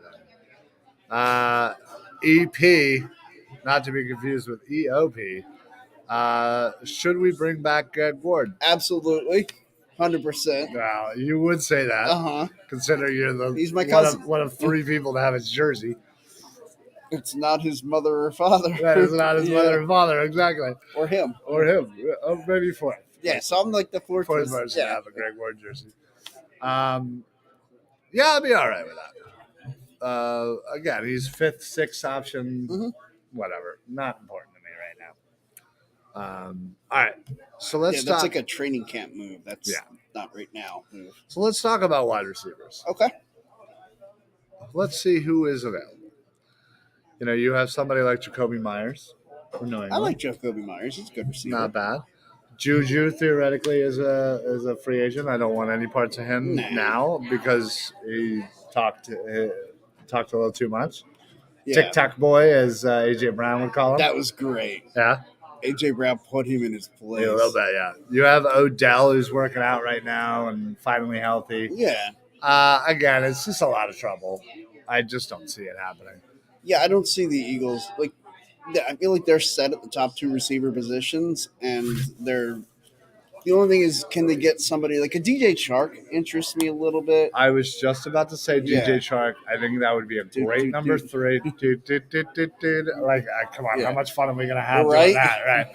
that in. EP, not to be confused with EOP. Should we bring back Gord? Absolutely. 100%. Well, you would say that. Considering you're He's my cousin. One of 3 people to have his jersey. It's not his mother or father. That is not his mother or father, exactly. Or him. Oh, maybe 4th. Yeah, so I'm like the 4th person to have a Greg Ward jersey. Yeah, I'll be all right with that. Again, he's 5th, 6th option. Whatever. Not important to me right now. All right. So let's that's like a training camp move. That's not right now. So let's talk about wide receivers. Okay. Let's see who is available. You know, you have somebody like Jacoby Myers. I like Jacoby Myers. He's a good receiver. Not bad. Juju theoretically is a free agent. I don't want any parts of him now because he talked a little too much. Yeah. Tic Tac Boy, as AJ Brown would call him. That was great. Yeah. AJ Brown put him in his place. Yeah, a little bit, yeah. You have Odell, who's working out right now and finally healthy. Yeah. Again, it's just a lot of trouble. I just don't see it happening. Yeah, I don't see the Eagles. Like, I feel like they're set at the top 2 receiver positions, and the only thing is, can they get somebody like a DJ Chark? Interests me a little bit. I was just about to say DJ Chark. I think that would be a great number 3. Like, come on, how much fun are we gonna have doing that? Right.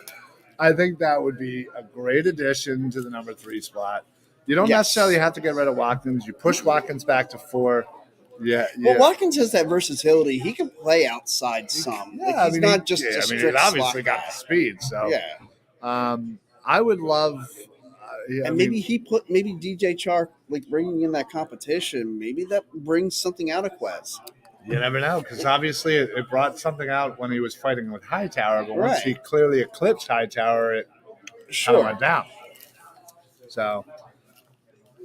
I think that would be a great addition to the number 3 spot. You don't necessarily have to get rid of Watkins. You push Watkins back to 4. Yeah. Well, Watkins has that versatility. He can play outside some. Yeah, like, he's not just a strict he's obviously got the speed. So I would love. Maybe DJ Chark, like bringing in that competition, maybe that brings something out of Quez. You never know, because obviously it brought something out when he was fighting with Hightower, but once he clearly eclipsed Hightower, it kind of went down. So,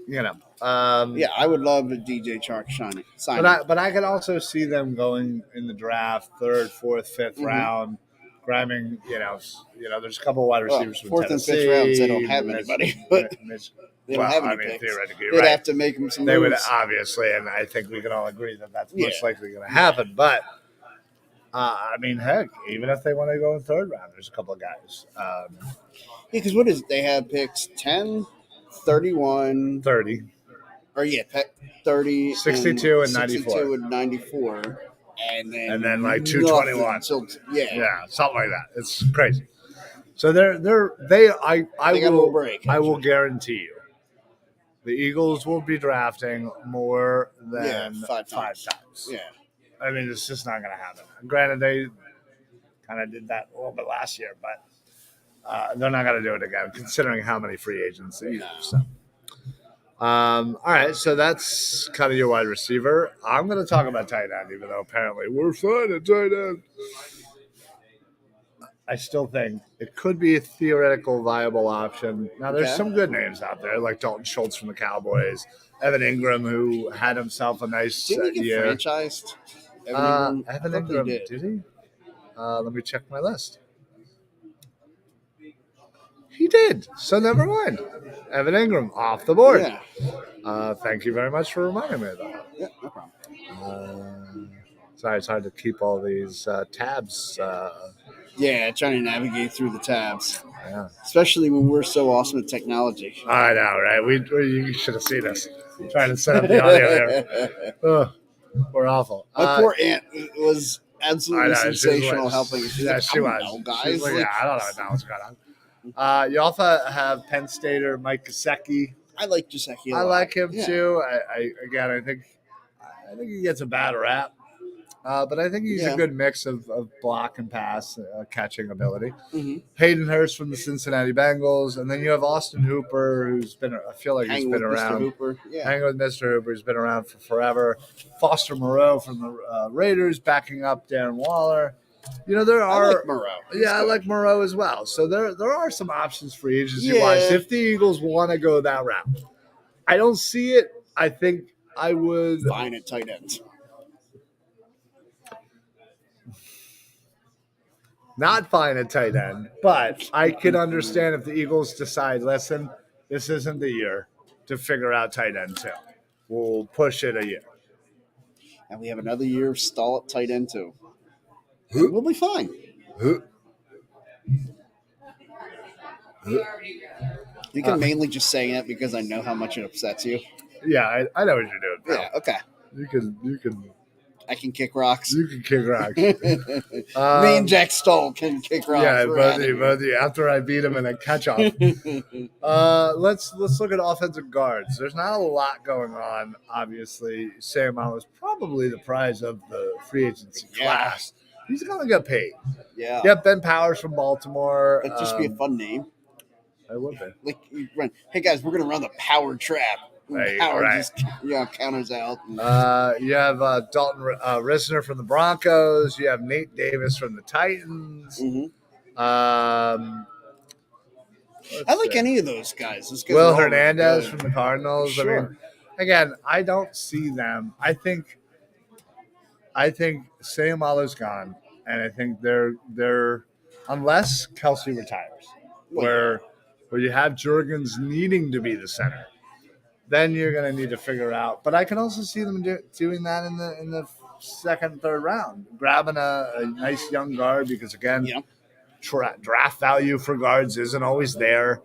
you know. I would love a DJ Chark signing. But I could also see them going in the draft 3rd, 4th, 5th round, grabbing. There's a couple of wide receivers from 4th and 5th rounds. They don't have anybody. They don't have any picks. Theoretically, they'd have to make them some. They moves. would obviously, and I think we can all agree that that's most likely going to happen. But I mean, heck, even if they want to go in 3rd round, there's a couple of guys. Because what is it? They have picks 10, 31, 30. Or 30, 62 and 94. 62 and 94. And then like 221. Yeah, something like that. It's crazy. So I will guarantee you, the Eagles will be drafting more than 5 times. Yeah. I mean, it's just not going to happen. Granted, they kind of did that a little bit last year, but they're not going to do it again, considering how many free agents they have. So. All right, so that's kind of your wide receiver. I'm going to talk about tight end, even though apparently we're fine at tight end. I still think it could be a theoretical viable option. Now, there's some good names out there, like Dalton Schultz from the Cowboys, Evan Ingram, who had himself a nice year. Didn't he get franchised? Evan Ingram, did he? Let me check my list. He did. So never mind. Evan Ingram off the board. Yeah. Thank you very much for reminding me of that. Yeah, no problem. Sorry, it's hard to keep all these tabs. Trying to navigate through the tabs. Yeah. Especially when we're so awesome at technology. I know, right? You should have seen us trying to set up the audio there. We're awful. My poor aunt was absolutely sensational helping. She's yeah, like, she I was. don't know, guys. She was like, yeah, I don't know what's going on. You also have Penn Stater Mike Gesicki. I like Gesicki a lot. I like him Yeah. too. I think he gets a bad rap. But I think he's a good mix of block and pass catching ability. Mm-hmm. Hayden Hurst from the Cincinnati Bengals, and then you have Austin Hooper, who's been I feel like he's been around. Mr. Hooper. Yeah. Hanging with Mr. Hooper, who's been around for forever. Foster Moreau from the Raiders, backing up Darren Waller. You know, there are. I like Moreau. I like Moreau as well. So there are some options free agency wise if the Eagles want to go that route. I don't see it. I think I would. Fine at tight ends. Not fine at tight end, but I can understand if the Eagles decide, listen, this isn't the year to figure out tight end too. We'll push it a year. And we have another year of stall at tight end too. We'll be fine. You can mainly just say it because I know how much it upsets you. Yeah, I know what you're doing, pal. Yeah, okay. You can. I can kick rocks. You can kick rocks. Me and Jack Stoll can kick rocks. Yeah, both of you. After I beat him in a catch-off. Let's look at offensive guards. There's not a lot going on, obviously. Sam was probably the prize of the free agency class. He's going to get paid. Yeah. Yeah, Ben Powers from Baltimore. That'd just be a fun name. It would be. Like, you run, hey, guys, we're going to run the power trap. Power just counters out. You have Dalton Risner from the Broncos. You have Nate Davis from the Titans. Mm-hmm. I like any of those guys. Will Hernandez from the Cardinals. Sure. I mean, again, I don't see them. I think Sayamala's gone, and I think they're unless Kelsey retires, where you have Jurgens needing to be the center. Then you're going to need to figure out. But I can also see them doing that in the second, third round, grabbing a nice young guard because, again, draft value for guards isn't always there.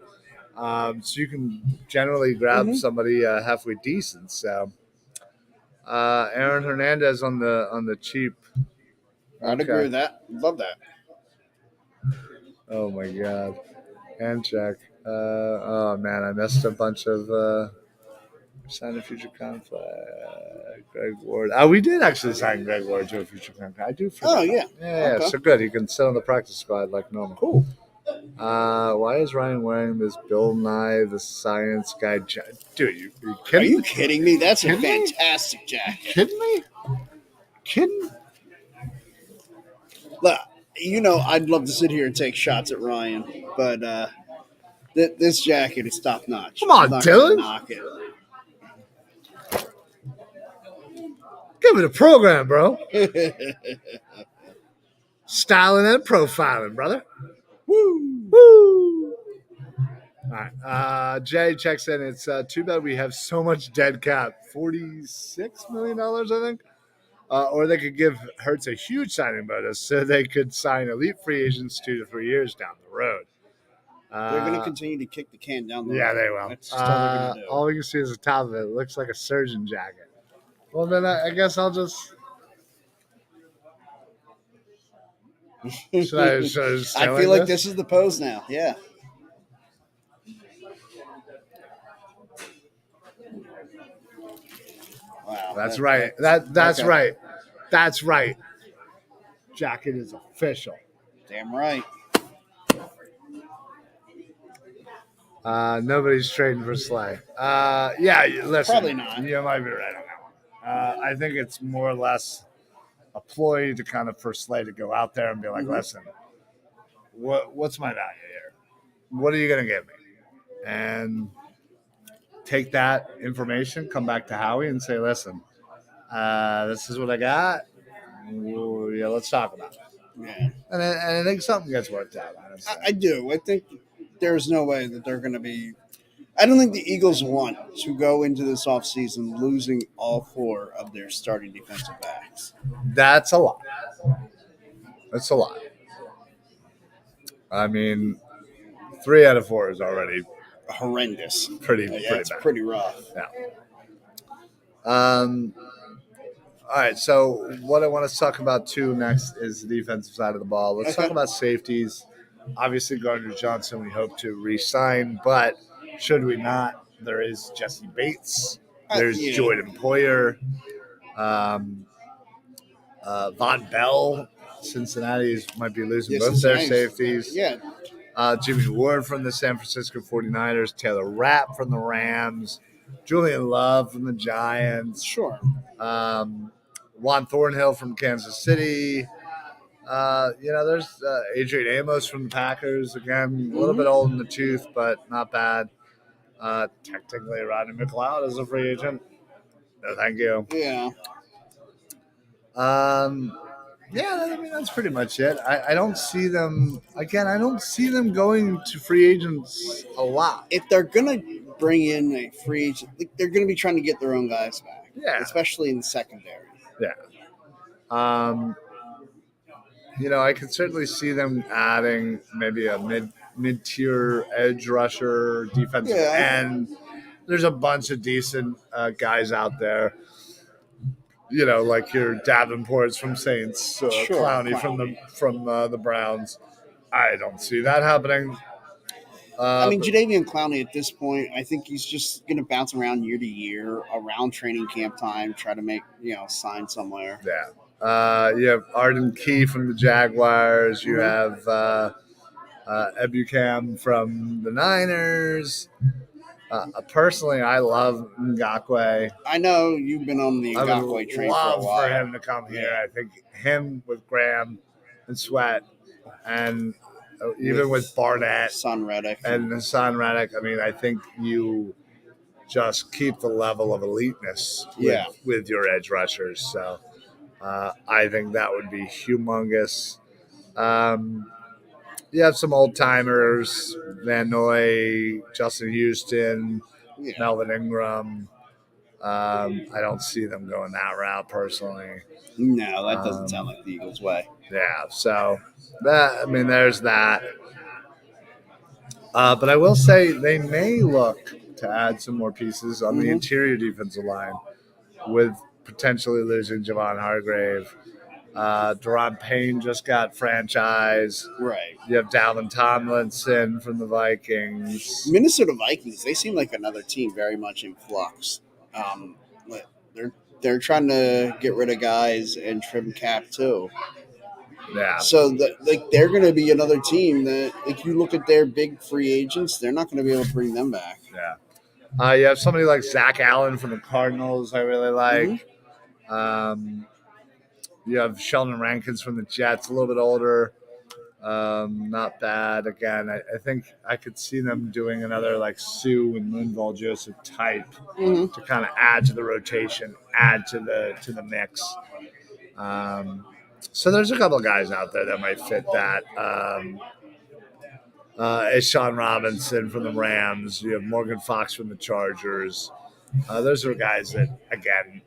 So you can generally grab somebody halfway decent. So Aaron Hernandez on the cheap. I'd agree with that. Love that. Oh, my God. And check. Oh, man, I missed a bunch of sign a future contract. Greg Ward. We did actually sign Greg Ward to a future contract. I do forget. Oh, yeah. Yeah, okay. So good. He can sit on the practice squad like normal. Cool. Why is Ryan wearing this Bill Nye the Science Guy jacket? Dude, are you kidding me? That's a fantastic jacket. Kidding me? Kidding? Look, I'd love to sit here and take shots at Ryan, but this jacket is top notch. Come on, Dylan. Knock it. Give it a program, bro. Styling and profiling, brother. Woo! Woo! All right. Jay checks in. It's too bad we have so much dead cap. $46 million, I think. Or they could give Hurts a huge signing bonus so they could sign elite free agents 2 to 3 years down the road. They're going to continue to kick the can down the road. Yeah, they will. That's just all they're going to do. All we can see is the top of it. It looks like a surgeon jacket. Well, then I guess I'll just. Should I feel like this is the pose now. Yeah. Wow. That's right. That's okay. Right. That's right. Jacket is official. Damn right. Nobody's trading for Slay. Yeah, listen. Probably not. You might be right on that one. I think it's more or less a ploy to kind of for Slay to go out there and be like, listen, what's my value here? What are you going to give me? And take that information, come back to Howie and say, listen, this is what I got. Ooh, yeah, let's talk about it. Yeah. And I think something gets worked out. I do. I think there's no way that they're going to be – I don't think the Eagles want to go into this offseason losing all 4 of their starting defensive backs. That's a lot. I mean, 3 out of 4 is already horrendous. Pretty it's bad. Pretty rough. Yeah. All right. So what I want to talk about too next is the defensive side of the ball. Let's talk about safeties. Obviously, Gardner Johnson, we hope to re-sign, but should we not? There is Jesse Bates. There's Jordan Poyer. Von Bell, Cincinnati might be losing both their safeties. Yeah. Jimmy Ward from the San Francisco 49ers, Taylor Rapp from the Rams, Julian Love from the Giants. Sure. Juan Thornhill from Kansas City. There's Adrian Amos from the Packers. Again, a little bit old in the tooth, but not bad. Technically, Rodney McLeod is a free agent. No, thank you. Yeah. I mean, that's pretty much it. I don't see them, again, I don't see them going to free agents a lot. If they're going to bring in a free agent, they're going to be trying to get their own guys back. Yeah. Especially in the secondary. Yeah. I could certainly see them adding maybe a mid-tier edge rusher, defensive end. There's a bunch of decent guys out there. Like your Davenports from Saints, Clowney from the Browns. I don't see that happening. Jadeveon Clowney at this point, I think he's just going to bounce around year to year, around training camp time, try to make sign somewhere. Yeah. You have Arden Key from the Jaguars. You have Ebukam from the Niners. Personally, I love Ngakoue. I know you've been on the Ngakoue train for a while. For him to come here. I think him with Graham and Sweat, and even with Barnett, Son Reddick, I mean, I think you just keep the level of eliteness with your edge rushers. So I think that would be humongous. You have some old timers, Van Noy, Justin Houston, Melvin Ingram. I don't see them going that route personally. No, that doesn't sound like the Eagles' way. Yeah, so there's that. But I will say they may look to add some more pieces on the interior defensive line with potentially losing Javon Hargrave. Deron Payne just got franchised. Right. You have Dalvin Tomlinson from the Vikings. Minnesota Vikings, they seem like another team very much in flux. They're trying to get rid of guys and trim cap too. Yeah. So they're going to be another team that, if you look at their big free agents, they're not going to be able to bring them back. Yeah. You have somebody like Zach Allen from the Cardinals I really like. You have Sheldon Rankins from the Jets, a little bit older. Not bad. Again, I think I could see them doing another like Sue and Linval Joseph type to kind of add to the rotation, add to the mix. So there's a couple of guys out there that might fit that. Sean Robinson from the Rams. You have Morgan Fox from the Chargers. Those are guys that, again,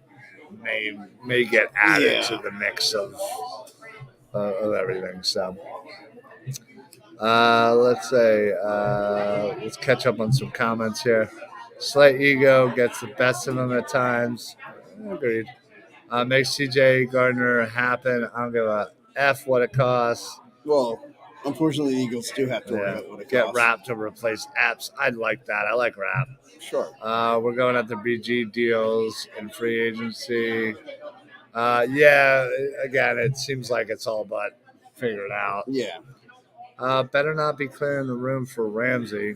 may get added to the mix of everything. So let's catch up on some comments here. Slight ego gets the best of him at times. Agreed. Makes CJ Gardner happen. I don't give a F what it costs. Well, unfortunately, the Eagles do have to worry about what it get costs. Rapp to replace Epps. I'd like that. I like Rapp. Sure. We're going at the BG deals in free agency. Again, it seems like it's all but figured out. Yeah. Better not be clearing the room for Ramsey.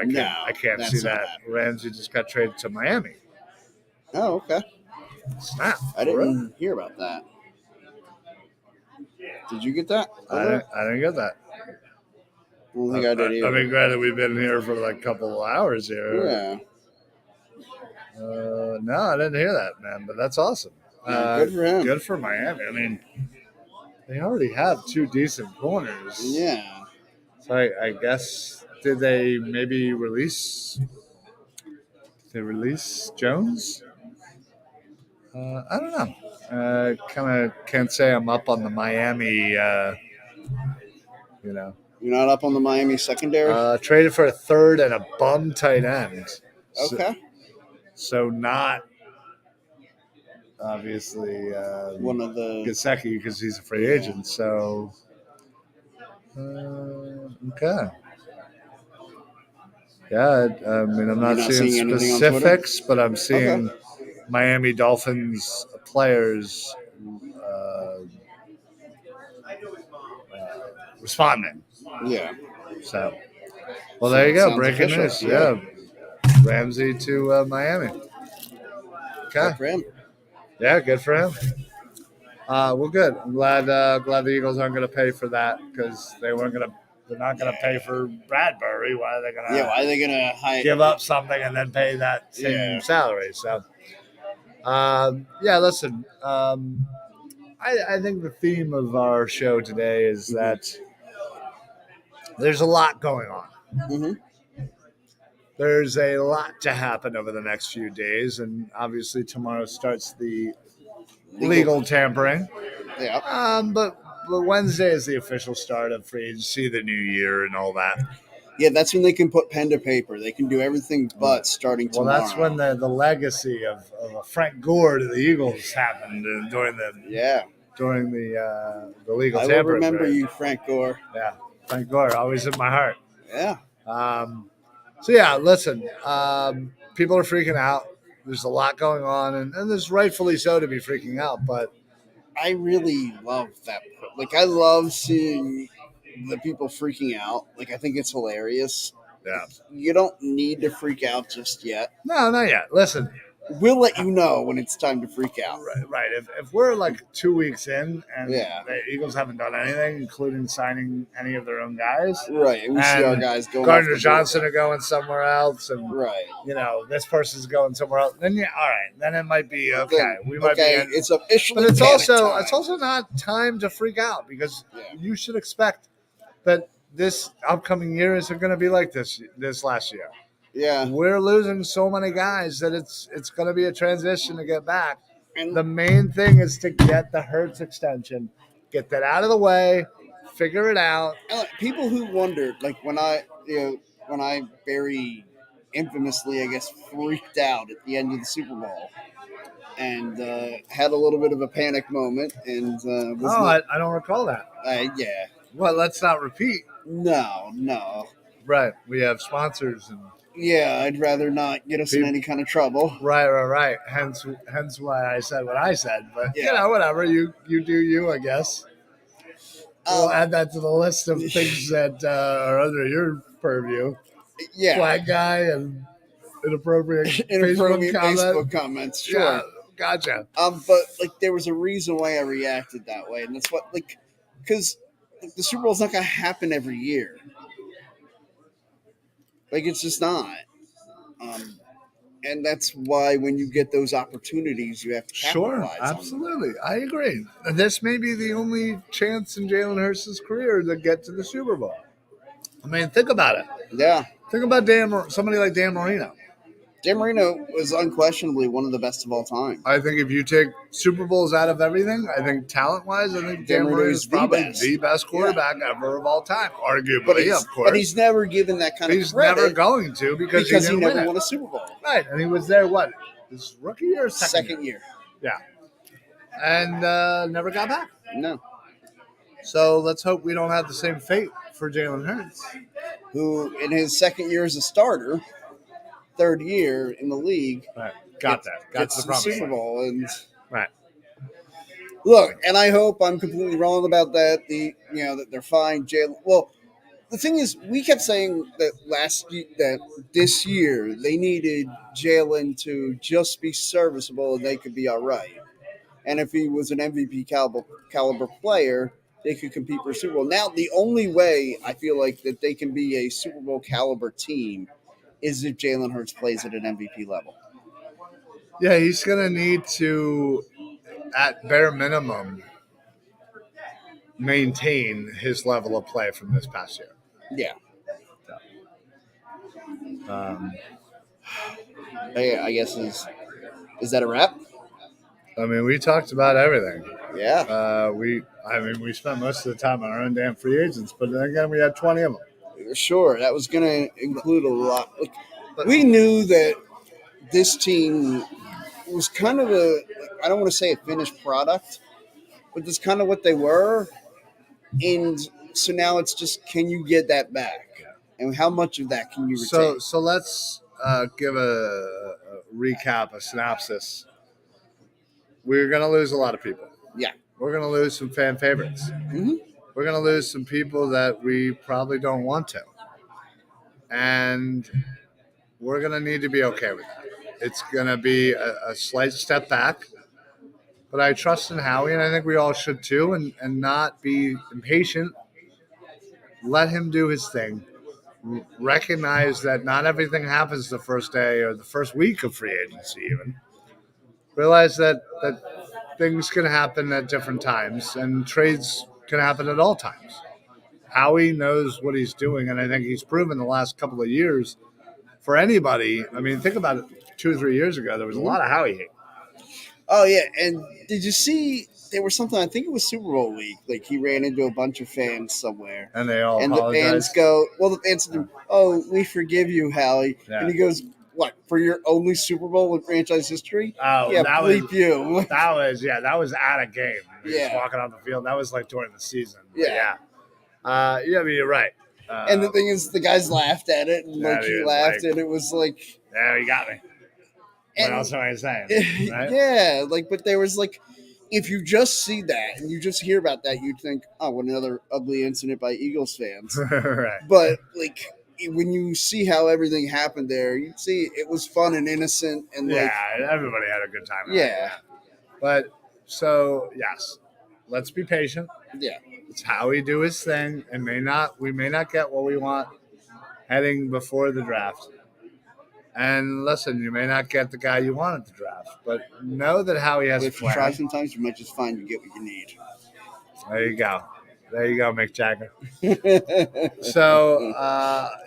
No, I can't see that. Ramsey just got traded to Miami. Oh, okay. Snap. I didn't hear about that. Did you get that? I didn't get that. I don't think I did either. I mean, granted, we've been here for like a couple of hours here. Yeah. No, I didn't hear that, man, but that's awesome. Good for him. Good for Miami. I mean, they already have two decent corners. Yeah. So I guess, did they maybe release Jones? I don't know. Kind of can't say I'm up on the Miami, You're not up on the Miami secondary? Traded for a third and a bum tight end. Okay. So not obviously one of the Gesicki because he's a free agent. So okay. Yeah, I mean, I'm not seeing seeing anything on specifics, but I'm seeing Okay. Miami Dolphins players responding. Yeah. So, well, there you go. Sounds Breaking official. news. Yeah. Ramsey to Miami. Okay. Good for him. Yeah, good for him. Well, good. I'm glad the Eagles aren't going to pay for that because they weren't going to. They're not going to pay for Bradbury. Why are they going to? Yeah. Why are they gonna hire? Give up something and then pay that same salary? So, yeah. Listen, I think the theme of our show today is that there's a lot going on. Mm-hmm. There's a lot to happen over the next few days, and obviously tomorrow starts the legal tampering. Yeah. But Wednesday is the official start of free agency, the new year, and all that. Yeah, that's when they can put pen to paper. They can do everything but starting tomorrow. Well, that's when the legacy of Frank Gore to the Eagles happened during the legal tampering. I will remember you, Frank Gore. Yeah, Frank Gore, always in my heart. Yeah. So yeah, listen, people are freaking out. There's a lot going on, and there's rightfully so to be freaking out. But I really love that. Like, I love seeing the people freaking out. Like, I think it's hilarious. Yeah. You don't need to freak out just yet. No, not yet. Listen. We'll let you know when it's time to freak out. Right. If we're like 2 weeks in and Yeah. the Eagles haven't done anything, including signing any of their own guys. Right. We see our guys going. Gardner Johnson are going somewhere else. And, right. This person's going somewhere else. Then, yeah, all right. Then it might be okay. We might be in, it's officially. But it's also not time to freak out because you should expect that this upcoming year isn't going to be like this last year. Yeah, we're losing so many guys that it's going to be a transition to get back. And the main thing is to get the Hurts extension, get that out of the way, figure it out. And people who wondered, like when I very infamously, I guess, freaked out at the end of the Super Bowl and had a little bit of a panic moment, and I don't recall that. Yeah. Well, let's not repeat. No. Right, we have sponsors and. Yeah, I'd rather not get us in any kind of trouble. Right. Hence why I said what I said. But whatever. You do you, I guess. We'll add that to the list of things that are under your purview. Yeah, flag guy and inappropriate Facebook comments. Sure, yeah, gotcha. But like, there was a reason why I reacted that way, and that's what because the Super Bowl's not going to happen every year. Like, it's just not. And that's why when you get those opportunities, you have to capitalize on them. Absolutely. I agree. This may be the only chance in Jalen Hurts' career to get to the Super Bowl. I mean, think about it. Yeah. Think about somebody like Dan Marino. Dan Marino was unquestionably one of the best of all time. I think if you take Super Bowls out of everything, I think talent-wise, I think Dan Marino is probably the best quarterback ever of all time, arguably, of course. But he's never given that kind of credit. He's never going to because he never won a Super Bowl. Right, and he was there, his rookie year or second year? Yeah. And never got back. No. So let's hope we don't have the same fate for Jalen Hurts. Who, in his second year as a starter, third year in the league, got the Super Bowl, and right. Look, and I hope I'm completely wrong about that. That they're fine, Jalen. Well, the thing is, we kept saying that this year they needed Jalen to just be serviceable and they could be all right. And if he was an MVP caliber player, they could compete for a Super Bowl. Now, the only way I feel like that they can be a Super Bowl caliber team is if Jalen Hurts plays at an MVP level. Yeah, he's going to need to, at bare minimum, maintain his level of play from this past year. Yeah. I guess is that a wrap? I mean, we talked about everything. Yeah. We spent most of the time on our own damn free agents, but then again, we had 20 of them. Sure, that was going to include a lot. We knew that this team was kind of I don't want to say a finished product, but that's kind of what they were. And so now it's just, can you get that back? And how much of that can you retain? So let's give a recap, a synopsis. We're going to lose a lot of people. Yeah. We're going to lose some fan favorites. Mm-hmm. We're going to lose some people that we probably don't want to. And we're going to need to be okay with that. It's going to be a slight step back. But I trust in Howie, and I think we all should too, and not be impatient. Let him do his thing. Recognize that not everything happens the first day or the first week of free agency even. Realize that things can happen at different times, and trades can happen at all times. Howie knows what he's doing, and I think he's proven the last couple of years for anybody. I mean, think about it. 2 or 3 years ago, there was a lot of Howie hate. Oh, yeah. And did you see there was something, I think it was Super Bowl week, like he ran into a bunch of fans somewhere. And they all and apologized. The fans go, well, the fans said, oh, we forgive you, Howie. Yeah. And he goes, what, for your only Super Bowl in franchise history? Oh, yeah, that bleep was, you. That was at a game. He was Yeah. walking on the field. That was like during the season. Yeah. I mean, you're right. And the thing is, the guys laughed at it, and like he laughed, and it was like, yeah, you got me. What else am I saying? Right? Yeah, like, but there was like, if you just see that and you just hear about that, you'd think, oh, what another ugly incident by Eagles fans. Right. But like, when you see how everything happened there, you'd see it was fun and innocent, and like, everybody had a good time. Yeah. But so yes, let's be patient. Yeah. It's how we do his thing, and we may not get what we want heading before the draft. And listen, you may not get the guy you want at the draft, but know that Howie has a if you plan. try sometimes, you might just find you get what you need. There you go, Mick Jagger. So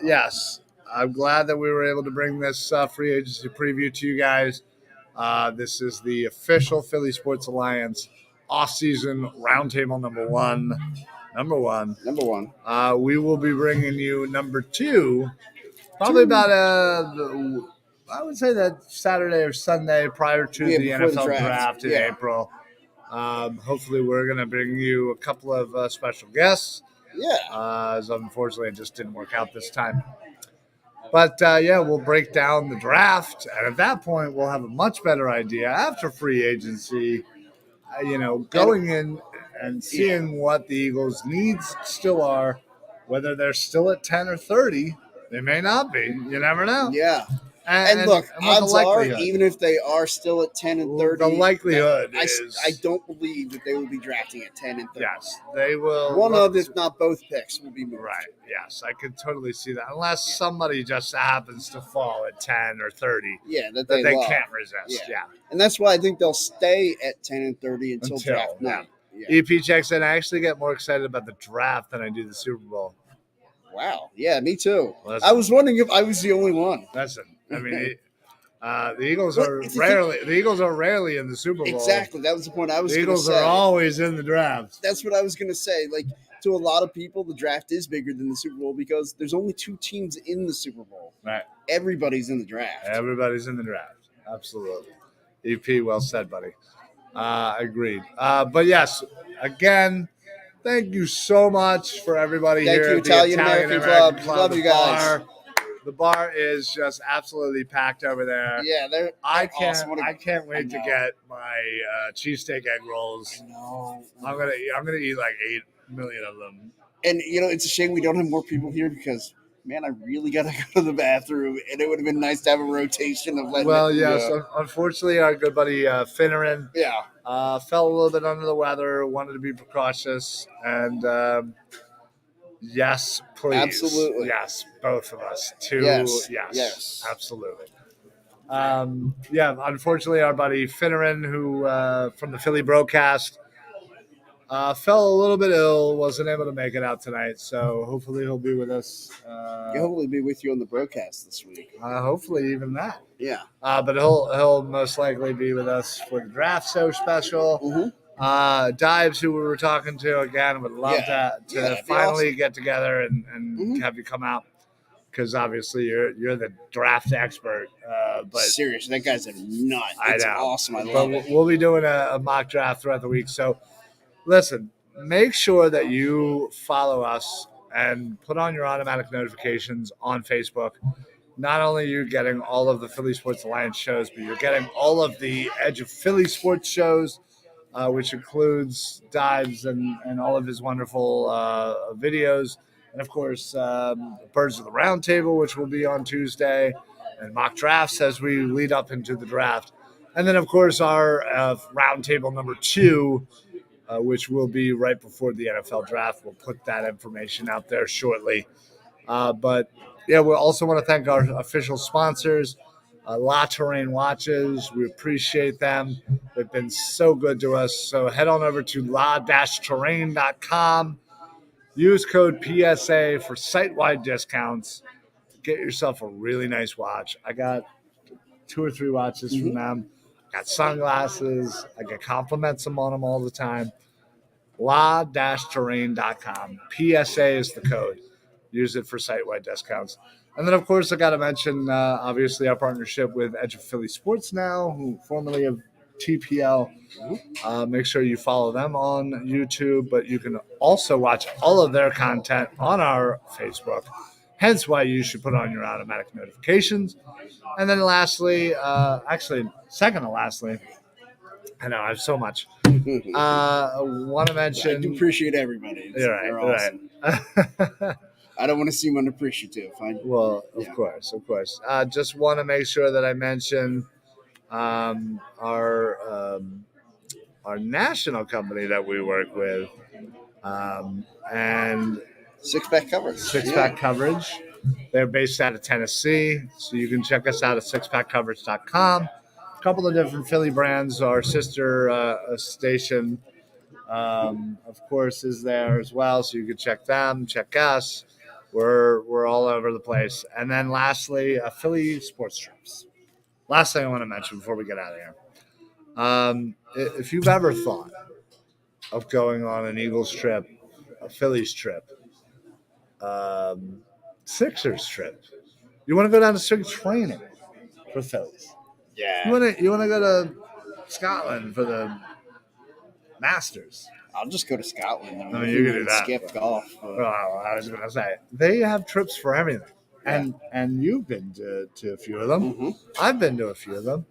yes, I'm glad that we were able to bring this free agency preview to you guys. This is the official Philly Sports Alliance off-season roundtable number one. We will be bringing you number 2. Probably about I would say that Saturday or Sunday prior to the NFL draft in April. Hopefully, we're going to bring you a couple of special guests. Yeah. As unfortunately, it just didn't work out this time. But, we'll break down the draft. And at that point, we'll have a much better idea after free agency, going in and seeing what the Eagles' needs still are, whether they're still at 10 or 30. They may not be. You never know. Yeah. And look, odds are, even if they are still at 10 and 30, the likelihood is... I don't believe that they will be drafting at 10 and 30. Yes, they will. One of, if not both picks, will be moved. Right, yes. I could totally see that. Unless somebody just happens to fall at 10 or 30. Yeah, that they can't resist. Yeah. And that's why I think they'll stay at 10 and 30 until draft night. Yeah. EP checks in. I actually get more excited about the draft than I do the Super Bowl. Wow. Yeah, me too. Listen, I was wondering if I was the only one. Listen, I mean, the Eagles are rarely in the Super Bowl. Exactly. That was the point I was going to say. The Eagles are always in the draft. That's what I was going to say. Like, to a lot of people, the draft is bigger than the Super Bowl because there's only 2 teams in the Super Bowl. Right. Everybody's in the draft. Absolutely. EP, well said, buddy. Agreed. But yes, again, thank you so much for everybody here at the Italian American Club. Love you guys. The bar is just absolutely packed over there. Yeah, they're awesome. I can't wait to get my cheesesteak egg rolls. I know. I'm gonna eat like 8 million of them. And it's a shame we don't have more people here because, man, I really gotta go to the bathroom, and it would have been nice to have a rotation of letting. Well, yes. Unfortunately, our good buddy Finneran, fell a little bit under the weather. Wanted to be precautious, and yes, please, absolutely, yes, both of us too. Yes, absolutely. Unfortunately, our buddy Finneran, who from the Philly broadcast, fell a little bit ill, wasn't able to make it out tonight. So hopefully he'll be with us. He'll hopefully be with you on the broadcast this week. Hopefully even that. Yeah. But he'll most likely be with us for the draft show special. Mm-hmm. Dives, who we were talking to again, would love to finally get together and have you come out. because obviously you're the draft expert. But seriously, that guy's a nut. I It's know. awesome. I But love it. we'll be doing a mock draft throughout the week. So listen, make sure that you follow us and put on your automatic notifications on Facebook. Not only are you getting all of the Philly Sports Alliance shows, but you're getting all of the Edge of Philly Sports shows, which includes dives and all of his wonderful videos. And of course, Birds of the Roundtable, which will be on Tuesday, and mock drafts as we lead up into the draft. And then, of course, our Roundtable number 2, which will be right before the NFL draft. We'll put that information out there shortly. But yeah, we also want to thank our official sponsors, La Terrain Watches. We appreciate them. They've been so good to us. So head on over to la-terrain.com. Use code PSA for site-wide discounts. Get yourself a really nice watch. I got 2 or 3 watches from them. I got sunglasses. I get compliments on them all the time. la-terrain.com. PSA is the code. Use it for site-wide discounts. And then, of course, I got to mention, obviously, our partnership with Edge of Philly Sports now, who formerly of TPL. Make sure you follow them on YouTube, but you can also watch all of their content on our Facebook. Hence why you should put on your automatic notifications. And then lastly, second to lastly, I know I have so much. Want to mention. I do appreciate everybody. You're right. They're awesome. Right. I don't want to seem unappreciative. Well, of course. Just want to make sure that I mention our national company that we work with, and Six Pack Coverage. They're based out of Tennessee, so you can check us out at sixpackcoverage.com. A couple of different Philly brands. Our sister station, of course, is there as well, so you can check them, check us. We're all over the place. And then lastly, Philly Sports Trips. Last thing I want to mention before we get out of here. If you've ever thought of going on an Eagles trip, a Phillies trip, Sixers trip, you want to go down to spring training for Phillies. Yeah. You want to go to Scotland for the Masters. I'll just go to Scotland. I mean, you can do that. Skip golf. Well, I was going to say, they have trips for everything. And you've been to a few of them. Mm-hmm. I've been to a few of them.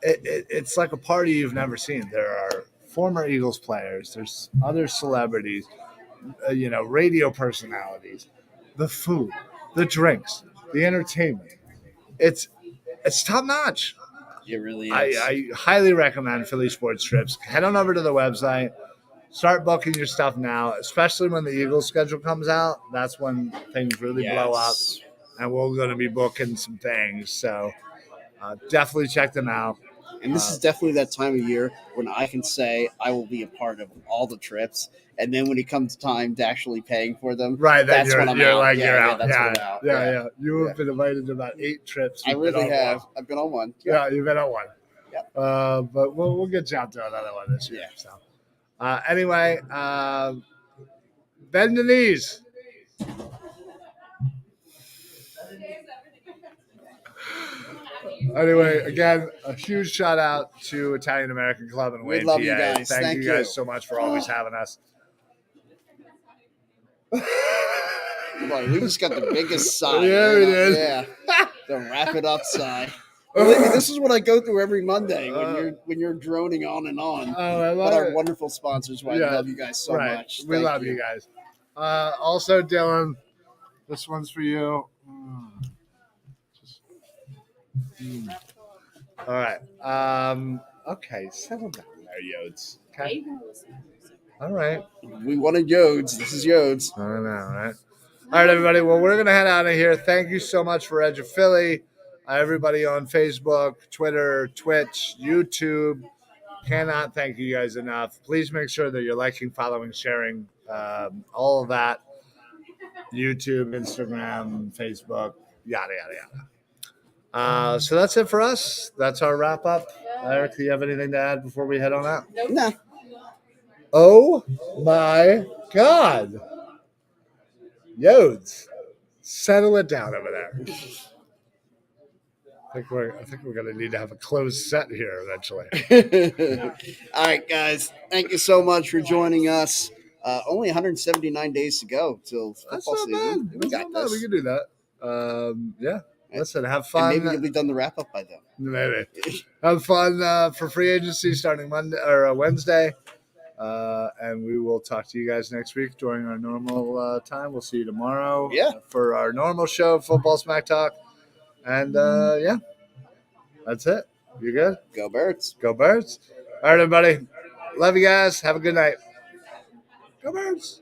It's like a party you've never seen. There are former Eagles players. There's other celebrities, radio personalities, the food, the drinks, the entertainment. It's top notch. It really is. I highly recommend Philly Sports Trips. Head on over to the website. Start booking your stuff now, especially when the Eagles schedule comes out. That's when things really blow up, and we're going to be booking some things. So definitely check them out. And this is definitely that time of year when I can say I will be a part of all the trips. And then when it comes time to actually paying for them, right? That's when I'm out. Like you're out. That's when I'm out. Yeah. You have been invited to about 8 trips. I really have. I've been on one. Yeah, you've been on one. Yep. But we'll get you out to another one this year. Yeah. So. Anyway, bend the knees. Anyway, again, a huge shout out to Italian American Club and Wayne, We love PA. you guys. Thank you guys so much for always having us. Boy, we just got the biggest sigh. Yeah, we did. Yeah. The wrap it up sigh. Believe me, this is what I go through every Monday when you're droning on and on. But our wonderful sponsors, I love you guys so much. We love you guys. Also, Dylan, this one's for you. All right. Okay, settle down there, Yodes. Okay. All right. We wanted Yodes. This is Yodes. I know, right? All right, everybody. Well, we're going to head out of here. Thank you so much for Edge of Philly. Everybody on Facebook, Twitter, Twitch, YouTube. Cannot thank you guys enough. Please make sure that you're liking, following, sharing, all of that. YouTube, Instagram, Facebook, yada, yada, yada. So that's it for us. That's our wrap up. Eric, do you have anything to add before we head on out? No. Oh, my God. Yodes. Settle it down over there. I think we're gonna need to have a closed set here eventually. All right, guys. Thank you so much for joining us. Only 179 days to go till football season. We got this. We can do that. Yeah. Listen, have And fun. maybe you'll be done the wrap up by then. Maybe. Have fun for free agency starting Monday or Wednesday. And we will talk to you guys next week during our normal time. We'll see you tomorrow for our normal show, Football Smack Talk. And yeah, that's it. You good? Go Birds. Go Birds. All right, everybody. Love you guys. Have a good night. Go Birds.